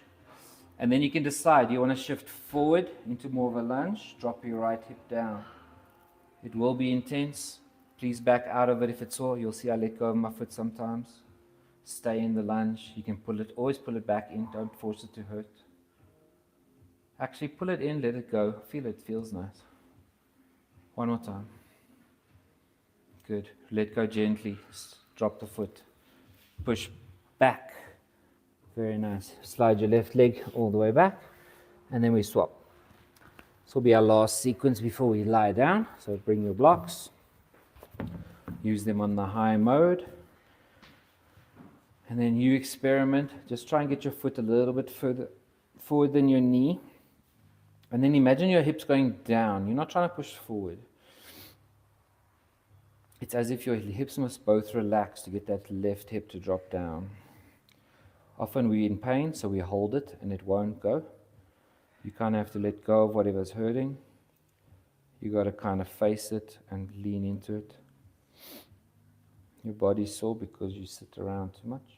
And then you can decide, you want to shift forward into more of a lunge, drop your right hip down. It will be intense. Please back out of it if it's sore. You'll see I let go of my foot sometimes. Stay in the lunge. You can pull it, always pull it back in. Don't force it to hurt. Actually, pull it in, let it go. Feel it, feels nice. One more time. Good. Let go gently. Drop the foot. Push back. Very nice. Slide your left leg all the way back. And then we swap. This will be our last sequence before we lie down. So bring your blocks. Use them on the high mode. And then you experiment. Just try and get your foot a little bit further forward than your knee. And then imagine your hips going down. You're not trying to push forward. It's as if your hips must both relax to get that left hip to drop down. Often we're in pain, so we hold it and it won't go. You kind of have to let go of whatever's hurting. You got to kind of face it and lean into it. Your body's sore because you sit around too much.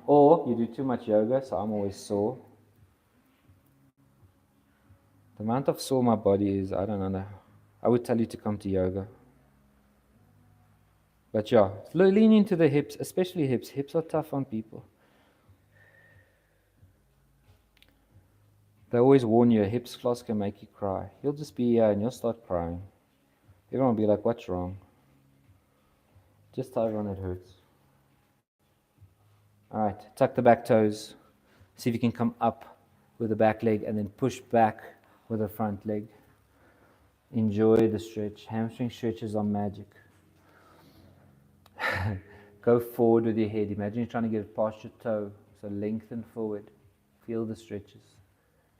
Or you do too much yoga, so I'm always sore. The amount of sore my body is, I don't know. I would tell you to come to yoga. But yeah, lean into the hips, especially hips. Hips are tough on people. They always warn you, a hips class can make you cry. You'll just be here and you'll start crying. Everyone will be like, what's wrong? Just tell everyone it hurts. All right, tuck the back toes. See if you can come up with the back leg and then push back with the front leg. Enjoy the stretch. Hamstring stretches are magic. Go forward with your head. Imagine you're trying to get it past your toe. So lengthen forward. Feel the stretches.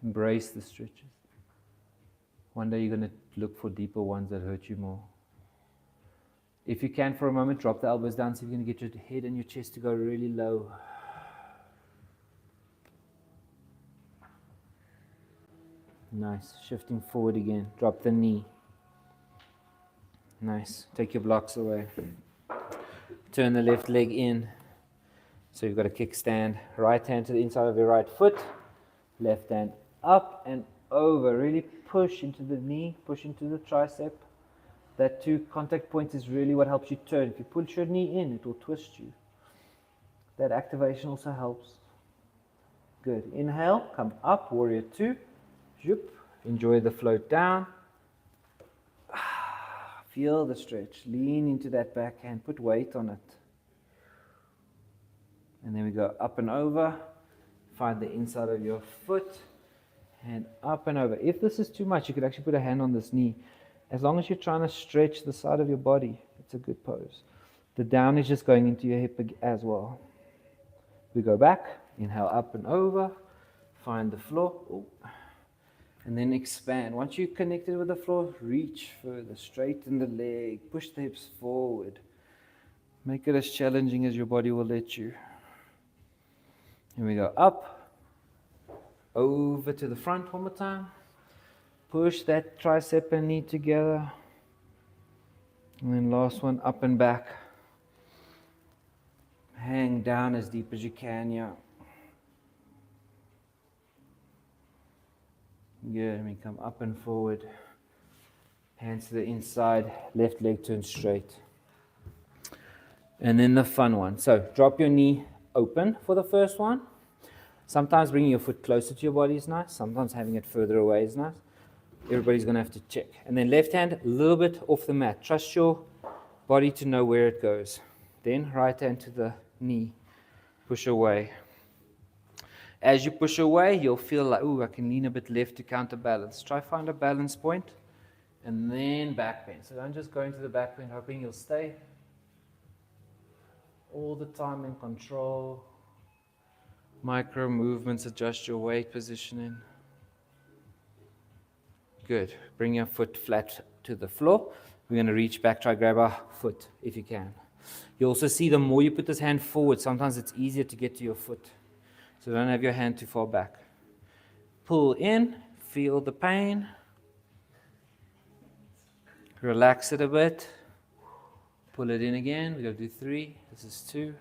Embrace the stretches. One day you're going to look for deeper ones that hurt you more. If you can, for a moment, drop the elbows down. See if you can get your head and your chest to go really low. Nice. Shifting forward again. Drop the knee. Nice. Take your blocks away. Turn the left leg in. So you've got a kickstand. Right hand to the inside of your right foot. Left hand up and over. Really push into the knee. Push into the tricep. That 2 contact points is really what helps you turn. If you push your knee in, it will twist you. That activation also helps. Good. Inhale. Come up. Warrior 2. Zoop. Enjoy the float down. Feel the stretch. Lean into that backhand. Put weight on it. And then we go up and over. Find the inside of your foot. And up and over. If this is too much, you could actually put a hand on this knee. As long as you're trying to stretch the side of your body, it's a good pose. The down is just going into your hip as well. We go back. Inhale up and over. Find the floor. Ooh. And then expand. Once you're connected with the floor, reach further. Straighten the leg. Push the hips forward. Make it as challenging as your body will let you. And we go up. Over to the front one more time. Push that tricep and knee together. And then last one, up and back. Hang down as deep as you can, yeah. Good, and we come up and forward. Hands to the inside, left leg turns straight. And then the fun one. So drop your knee open for the first one. Sometimes bringing your foot closer to your body is nice. Sometimes having it further away is nice. Everybody's going to have to check. And then left hand a little bit off the mat. Trust your body to know where it goes. Then right hand to the knee. Push away. As you push away, you'll feel like, ooh, I can lean a bit left to counterbalance. Try find a balance point. And then back bend. So don't just go into the back bend hoping you'll stay all the time in control. Micro movements, adjust your weight positioning. Good. Bring your foot flat to the floor. We're going to reach back, try grab our foot if you can. You also see the more you put this hand forward, sometimes it's easier to get to your foot. So don't have your hand too far back. Pull in, feel the pain. Relax it a bit. Pull it in again. We're going to do 3. This is 2.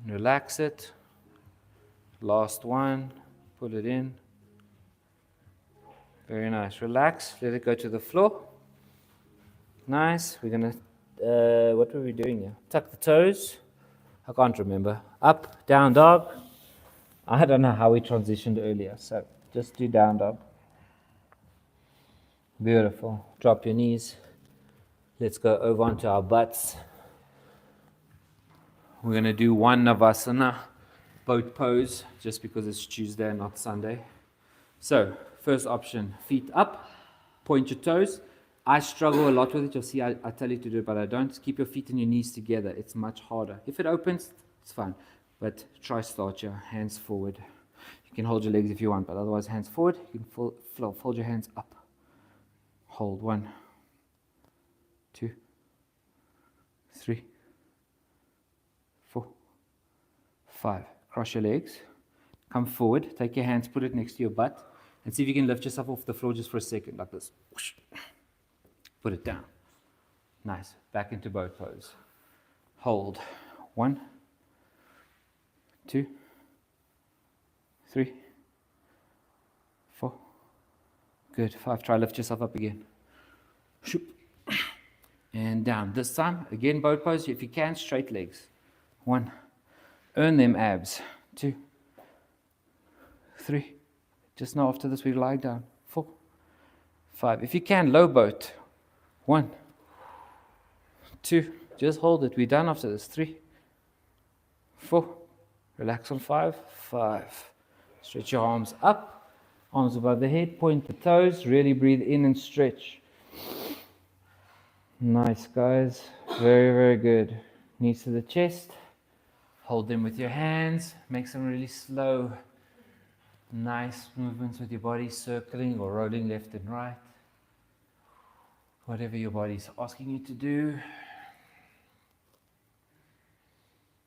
Relax it. Last one. Pull it in. Very nice. Relax. Let it go to the floor. Nice. We're going to, what were we doing here? Tuck the toes. I can't remember. Up, down dog. I don't know how we transitioned earlier, so just do down dog. Beautiful. Drop your knees. Let's go over onto our butts. We're going to do one Navasana boat pose, just because it's Tuesday and not Sunday. So, first option, feet up, point your toes. I struggle a lot with it. You'll see I tell you to do it, but I don't. Keep your feet and your knees together. It's much harder. If it opens, it's fine. But try start your hands forward. You can hold your legs if you want, but otherwise hands forward. You can fold your hands up. Hold 1, 2, 3, 4, 5. Cross your legs. Come forward. Take your hands, put it next to your butt. And see if you can lift yourself off the floor just for a second, like this. Put it down. Nice. Back into boat pose. Hold. 1, 2, 3, 4. Good. 5. Try lift yourself up again. And down. This time, again, boat pose. If you can, straight legs. 1. Earn them abs. 2, 3. Just now after this, we lie down. 4, 5. If you can, low boat. 1, 2. Just hold it. We're done after this. 3, 4. Relax on 5. 5. Stretch your arms up. Arms above the head. Point the toes. Really breathe in and stretch. Nice, guys. Very, very good. Knees to the chest. Hold them with your hands. Make some really slow, nice movements with your body, circling or rolling left and right. Whatever your body's asking you to do.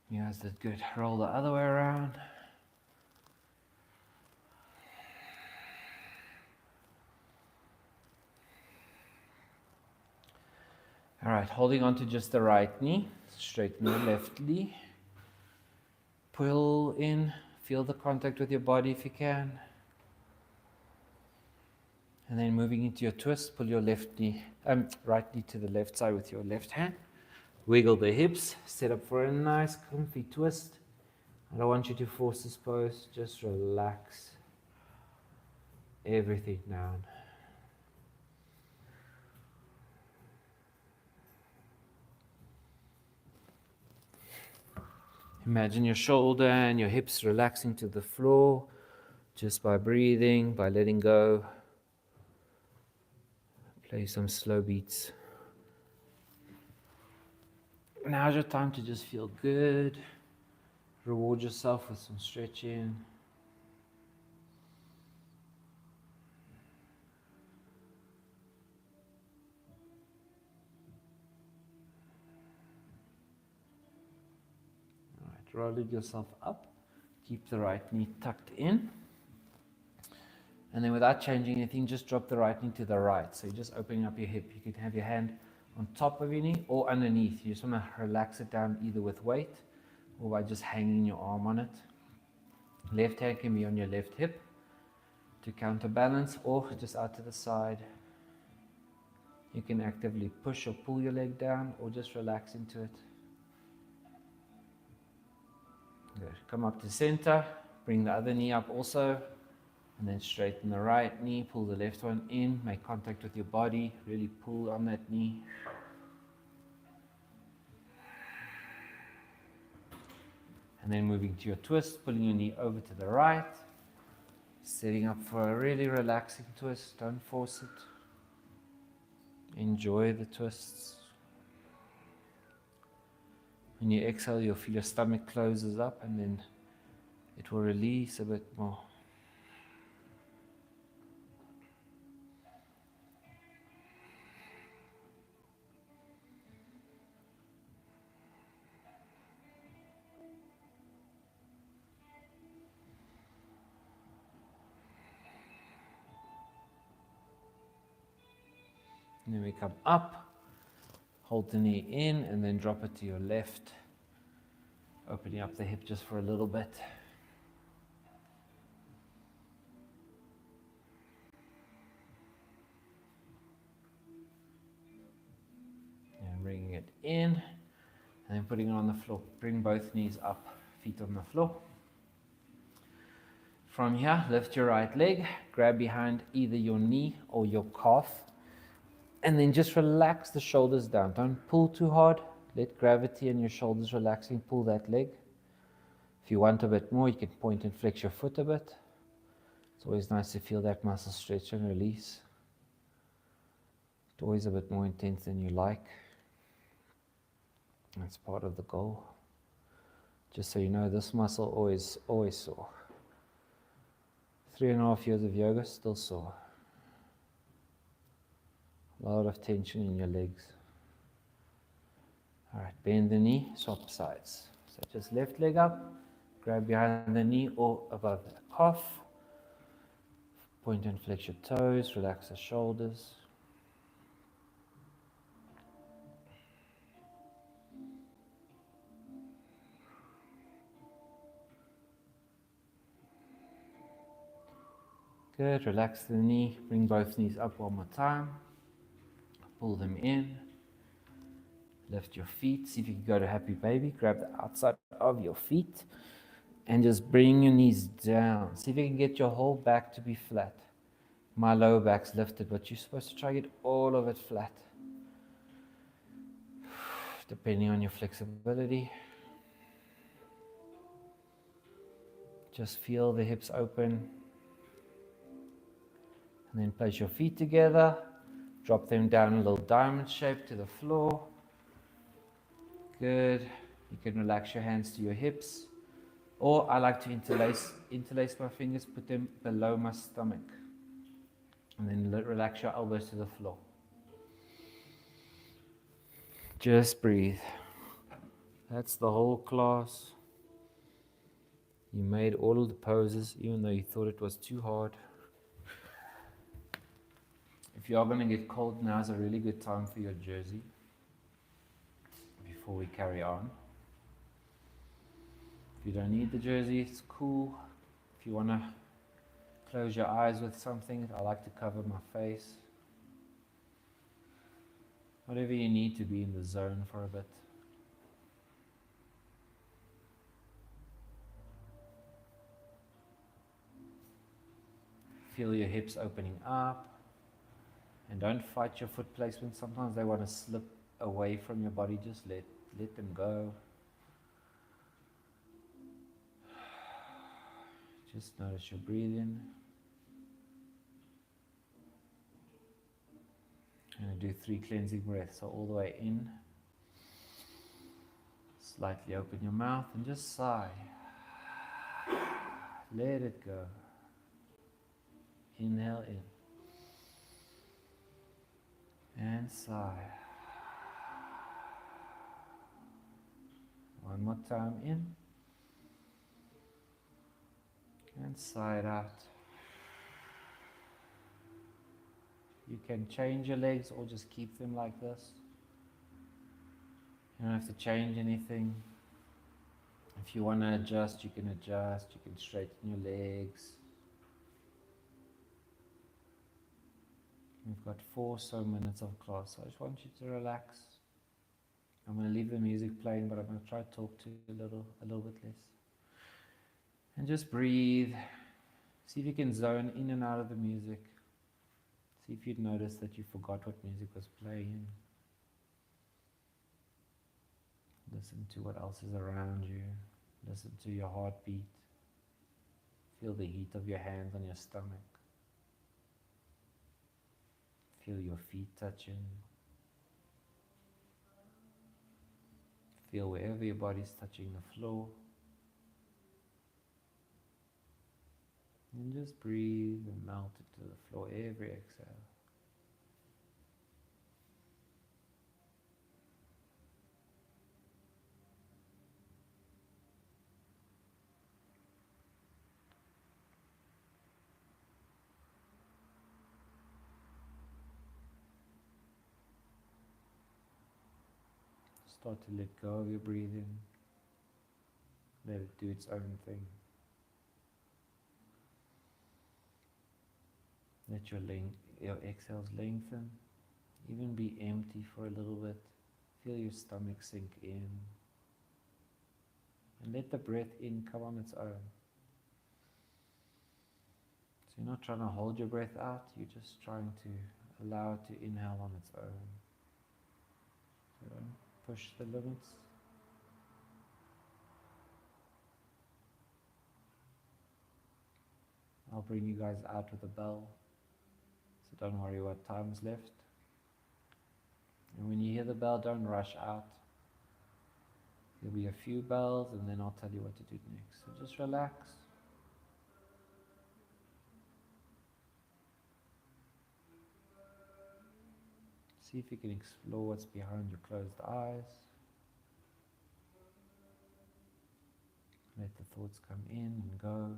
You guys did good. Roll the other way around. All right, holding on to just the right knee. Straighten the left knee. Pull in. Feel the contact with your body if you can. And then moving into your twist, pull your right knee to the left side with your left hand. Wiggle the hips, set up for a nice comfy twist. I don't want you to force this pose, just relax everything down. Imagine your shoulder and your hips relaxing to the floor just by breathing, by letting go. Play some slow beats. Now's your time to just feel good. Reward yourself with some stretching. All right, rolling yourself up. Keep the right knee tucked in. And then without changing anything, just drop the right knee to the right. So you're just opening up your hip. You can have your hand on top of your knee or underneath. You just want to relax it down either with weight or by just hanging your arm on it. Left hand can be on your left hip to counterbalance or just out to the side. You can actively push or pull your leg down or just relax into it. Good. Come up to center. Bring the other knee up also. And then straighten the right knee, pull the left one in, make contact with your body, really pull on that knee. And then moving to your twist, pulling your knee over to the right, setting up for a really relaxing twist, don't force it. Enjoy the twists. When you exhale, you'll feel your stomach closes up and then it will release a bit more. And then we come up, hold the knee in, and then drop it to your left, opening up the hip just for a little bit. And bringing it in, and then putting it on the floor. Bring both knees up, feet on the floor. From here, lift your right leg, grab behind either your knee or your calf. And then just relax the shoulders down. Don't pull too hard. Let gravity and your shoulders relaxing pull that leg. If you want a bit more, you can point and flex your foot a bit. It's always nice to feel that muscle stretch and release. It's always a bit more intense than you like. That's part of the goal. Just so you know, this muscle always sore. 3.5 years of yoga, still sore. A lot of tension in your legs. All right, bend the knee, swap sides. So just left leg up, grab behind the knee or above the calf. Point and flex your toes, relax the shoulders. Good, relax the knee, bring both knees up one more time. Pull them in. Lift your feet. See if you can go to happy baby. Grab the outside of your feet and just bring your knees down. See if you can get your whole back to be flat. My lower back's lifted, but you're supposed to try to get all of it flat. depending on your flexibility. Just feel the hips open. And then place your feet together. Drop them down a little diamond shape to the floor. Good. You can relax your hands to your hips. Or I like to interlace my fingers, put them below my stomach. And then relax your elbows to the floor. Just breathe. That's the whole class. You made all of the poses, even though you thought it was too hard. If you are going to get cold, now is a really good time for your jersey before we carry on. If you don't need the jersey, it's cool. If you want to close your eyes with something, I like to cover my face. Whatever you need to be in the zone for a bit. Feel your hips opening up. And don't fight your foot placement. Sometimes they want to slip away from your body. Just let them go. Just notice your breathing. I'm going to do 3 cleansing breaths. So all the way in. Slightly open your mouth and just sigh. Let it go. Inhale in. And sigh. One more time in. And sigh it out. You can change your legs or just keep them like this. You don't have to change anything. If you want to adjust, you can adjust. You can straighten your legs. We've got 4 so minutes of class, so I just want you to relax. I'm going to leave the music playing, but I'm going to try to talk to you a little bit less. And just breathe. See if you can zone in and out of the music. See if you'd notice that you forgot what music was playing. Listen to what else is around you. Listen to your heartbeat. Feel the heat of your hands on your stomach. Feel your feet touching. Feel wherever your body's touching the floor. And just breathe and melt it to the floor every exhale. Start to let go of your breathing. Let it do its own thing. Let your exhales lengthen. Even be empty for a little bit. Feel your stomach sink in. And let the breath in come on its own. So you're not trying to hold your breath out, you're just trying to allow it to inhale on its own. So don't push the limits. I'll bring you guys out with a bell. So don't worry what time is left. And when you hear the bell, don't rush out. There'll be a few bells and then I'll tell you what to do next. So just relax. See if you can explore what's behind your closed eyes. Let the thoughts come in and go.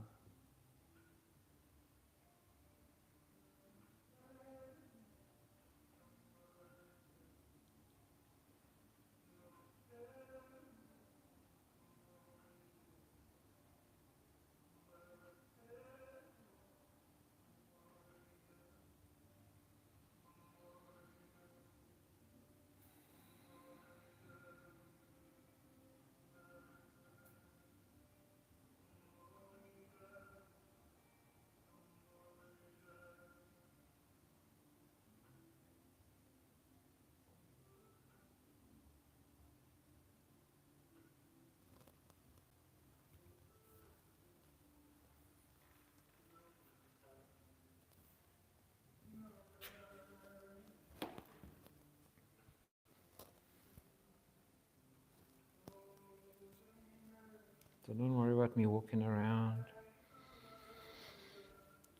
So don't worry about me walking around.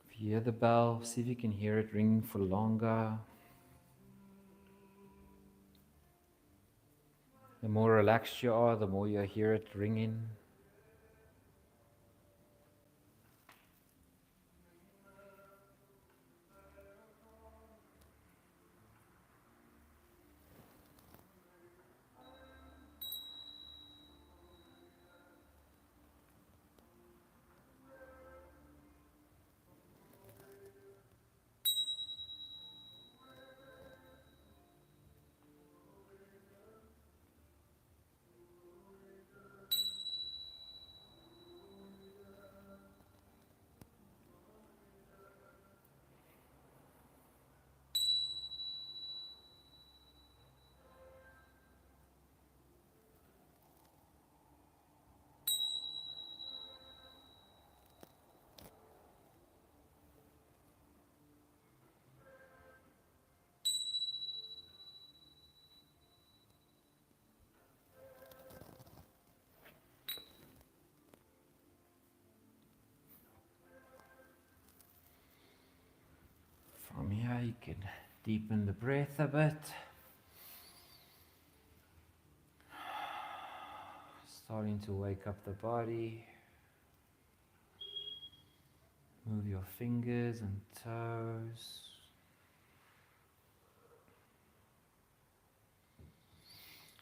If you hear the bell, see if you can hear it ringing for longer. The more relaxed you are, the more you hear it ringing. From here, you can deepen the breath a bit. Starting to wake up the body. Move your fingers and toes.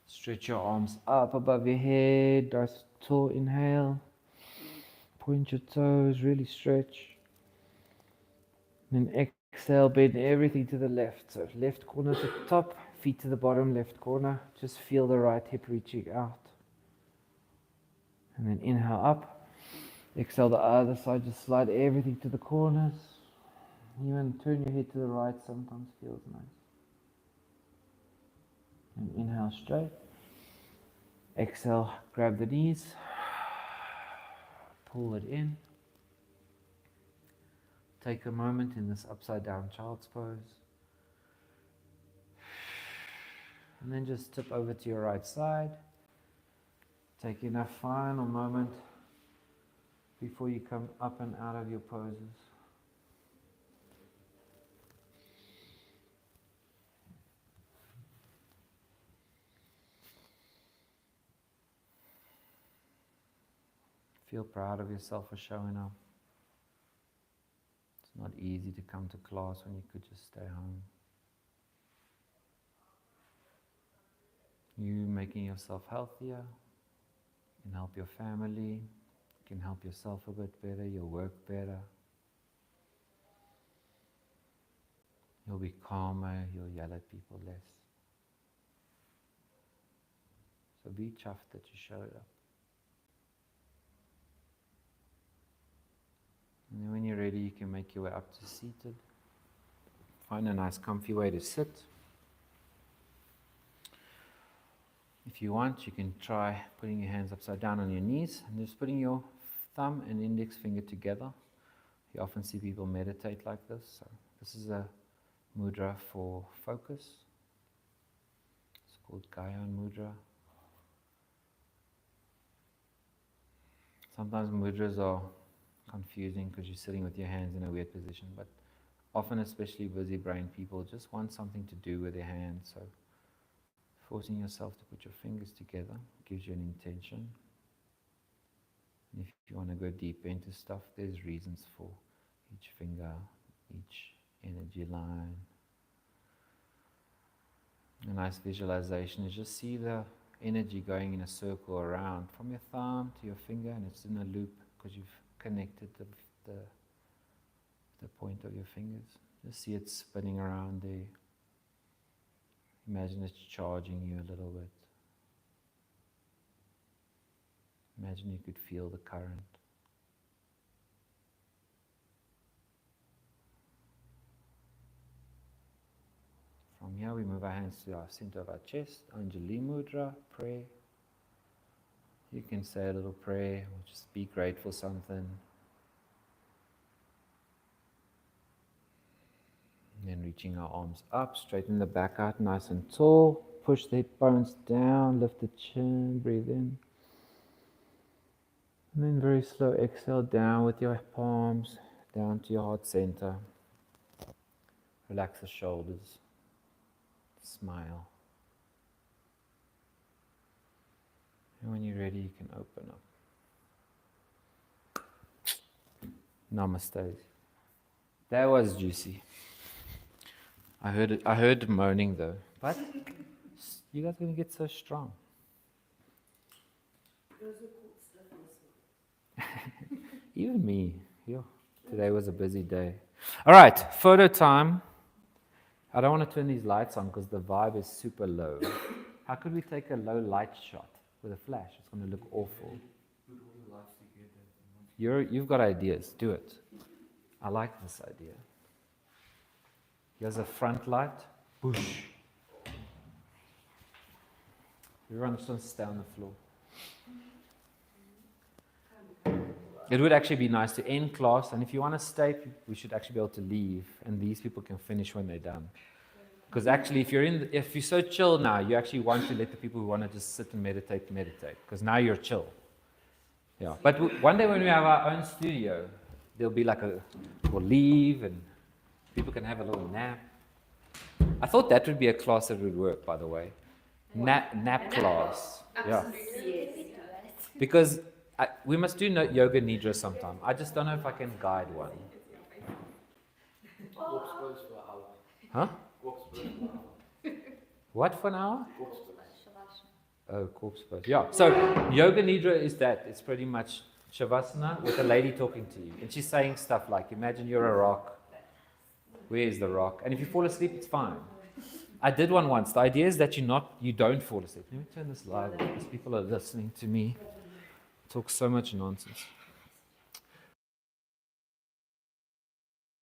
Stretch your arms up above your head. Nice tall inhale. Point your toes, really stretch. Then exhale, bend everything to the left. So left corner to the top, feet to the bottom, left corner. Just feel the right hip reaching out. And then inhale up. Exhale the other side, just slide everything to the corners. Even turn your head to the right sometimes feels nice. And inhale straight. Exhale, grab the knees. Pull it in. Take a moment in this upside down child's pose. And then just tip over to your right side. Take enough final moment before you come up and out of your poses. Feel proud of yourself for showing up. It's not easy to come to class when you could just stay home. You making yourself healthier can help your family, can help yourself a bit better, your work better. You'll be calmer, you'll yell at people less. So be chuffed that you showed up. And then when you're ready, you can make your way up to seated. Find a nice comfy way to sit. If you want, you can try putting your hands upside down on your knees and just putting your thumb and index finger together. You often see people meditate like this. So this is a mudra for focus. It's called Gyan mudra. Sometimes mudras are confusing because you're sitting with your hands in a weird position, but often, especially busy brain people, just want something to do with their hands. So forcing yourself to put your fingers together gives you an intention. And if you want to go deeper into stuff, there's reasons for each finger, each energy line. A nice visualization is just see the energy going in a circle around from your thumb to your finger, and it's in a loop because you've connected the point of your fingers. Just see it spinning around there. Imagine it's charging you a little bit. Imagine you could feel the current. From here we move our hands to our center of our chest, Anjali Mudra, pray. You can say a little prayer or just be grateful for something. And then reaching our arms up, straighten the back out nice and tall. Push the hip bones down, lift the chin, breathe in. And then very slow exhale down with your palms, down to your heart center. Relax the shoulders. Smile. And when you're ready, you can open up. Namaste. That was juicy. I heard moaning though. But you guys are gonna get so strong. Even me. Yo, today was a busy day. All right, photo time. I don't want to turn these lights on because the vibe is super low. How could we take a low light shot with a flash? It's going to look awful. You've got ideas. Do it. I like this idea. Here's a front light. Whoosh. Everyone just wants to stay on the floor. It would actually be nice to end class, and if you want to stay, we should actually be able to leave, and these people can finish when they're done. Because actually, if you're so chill now, you actually want to let the people who want to just sit and meditate, because now you're chill. Yeah. But one day when we have our own studio, there'll be we'll leave, and people can have a little nap. I thought that would be a class that would work, by the way. Nap class. Yeah. Because we must do yoga nidra sometime. I just don't know if I can guide one. Huh? What for an hour? Oh, corpse pose. Yeah. So yoga nidra is that. It's pretty much shavasana with a lady talking to you. And she's saying stuff like, imagine you're a rock. Where is the rock? And if you fall asleep, it's fine. I did one once. The idea is that you don't fall asleep. Let me turn this live on because people are listening to me talk so much nonsense.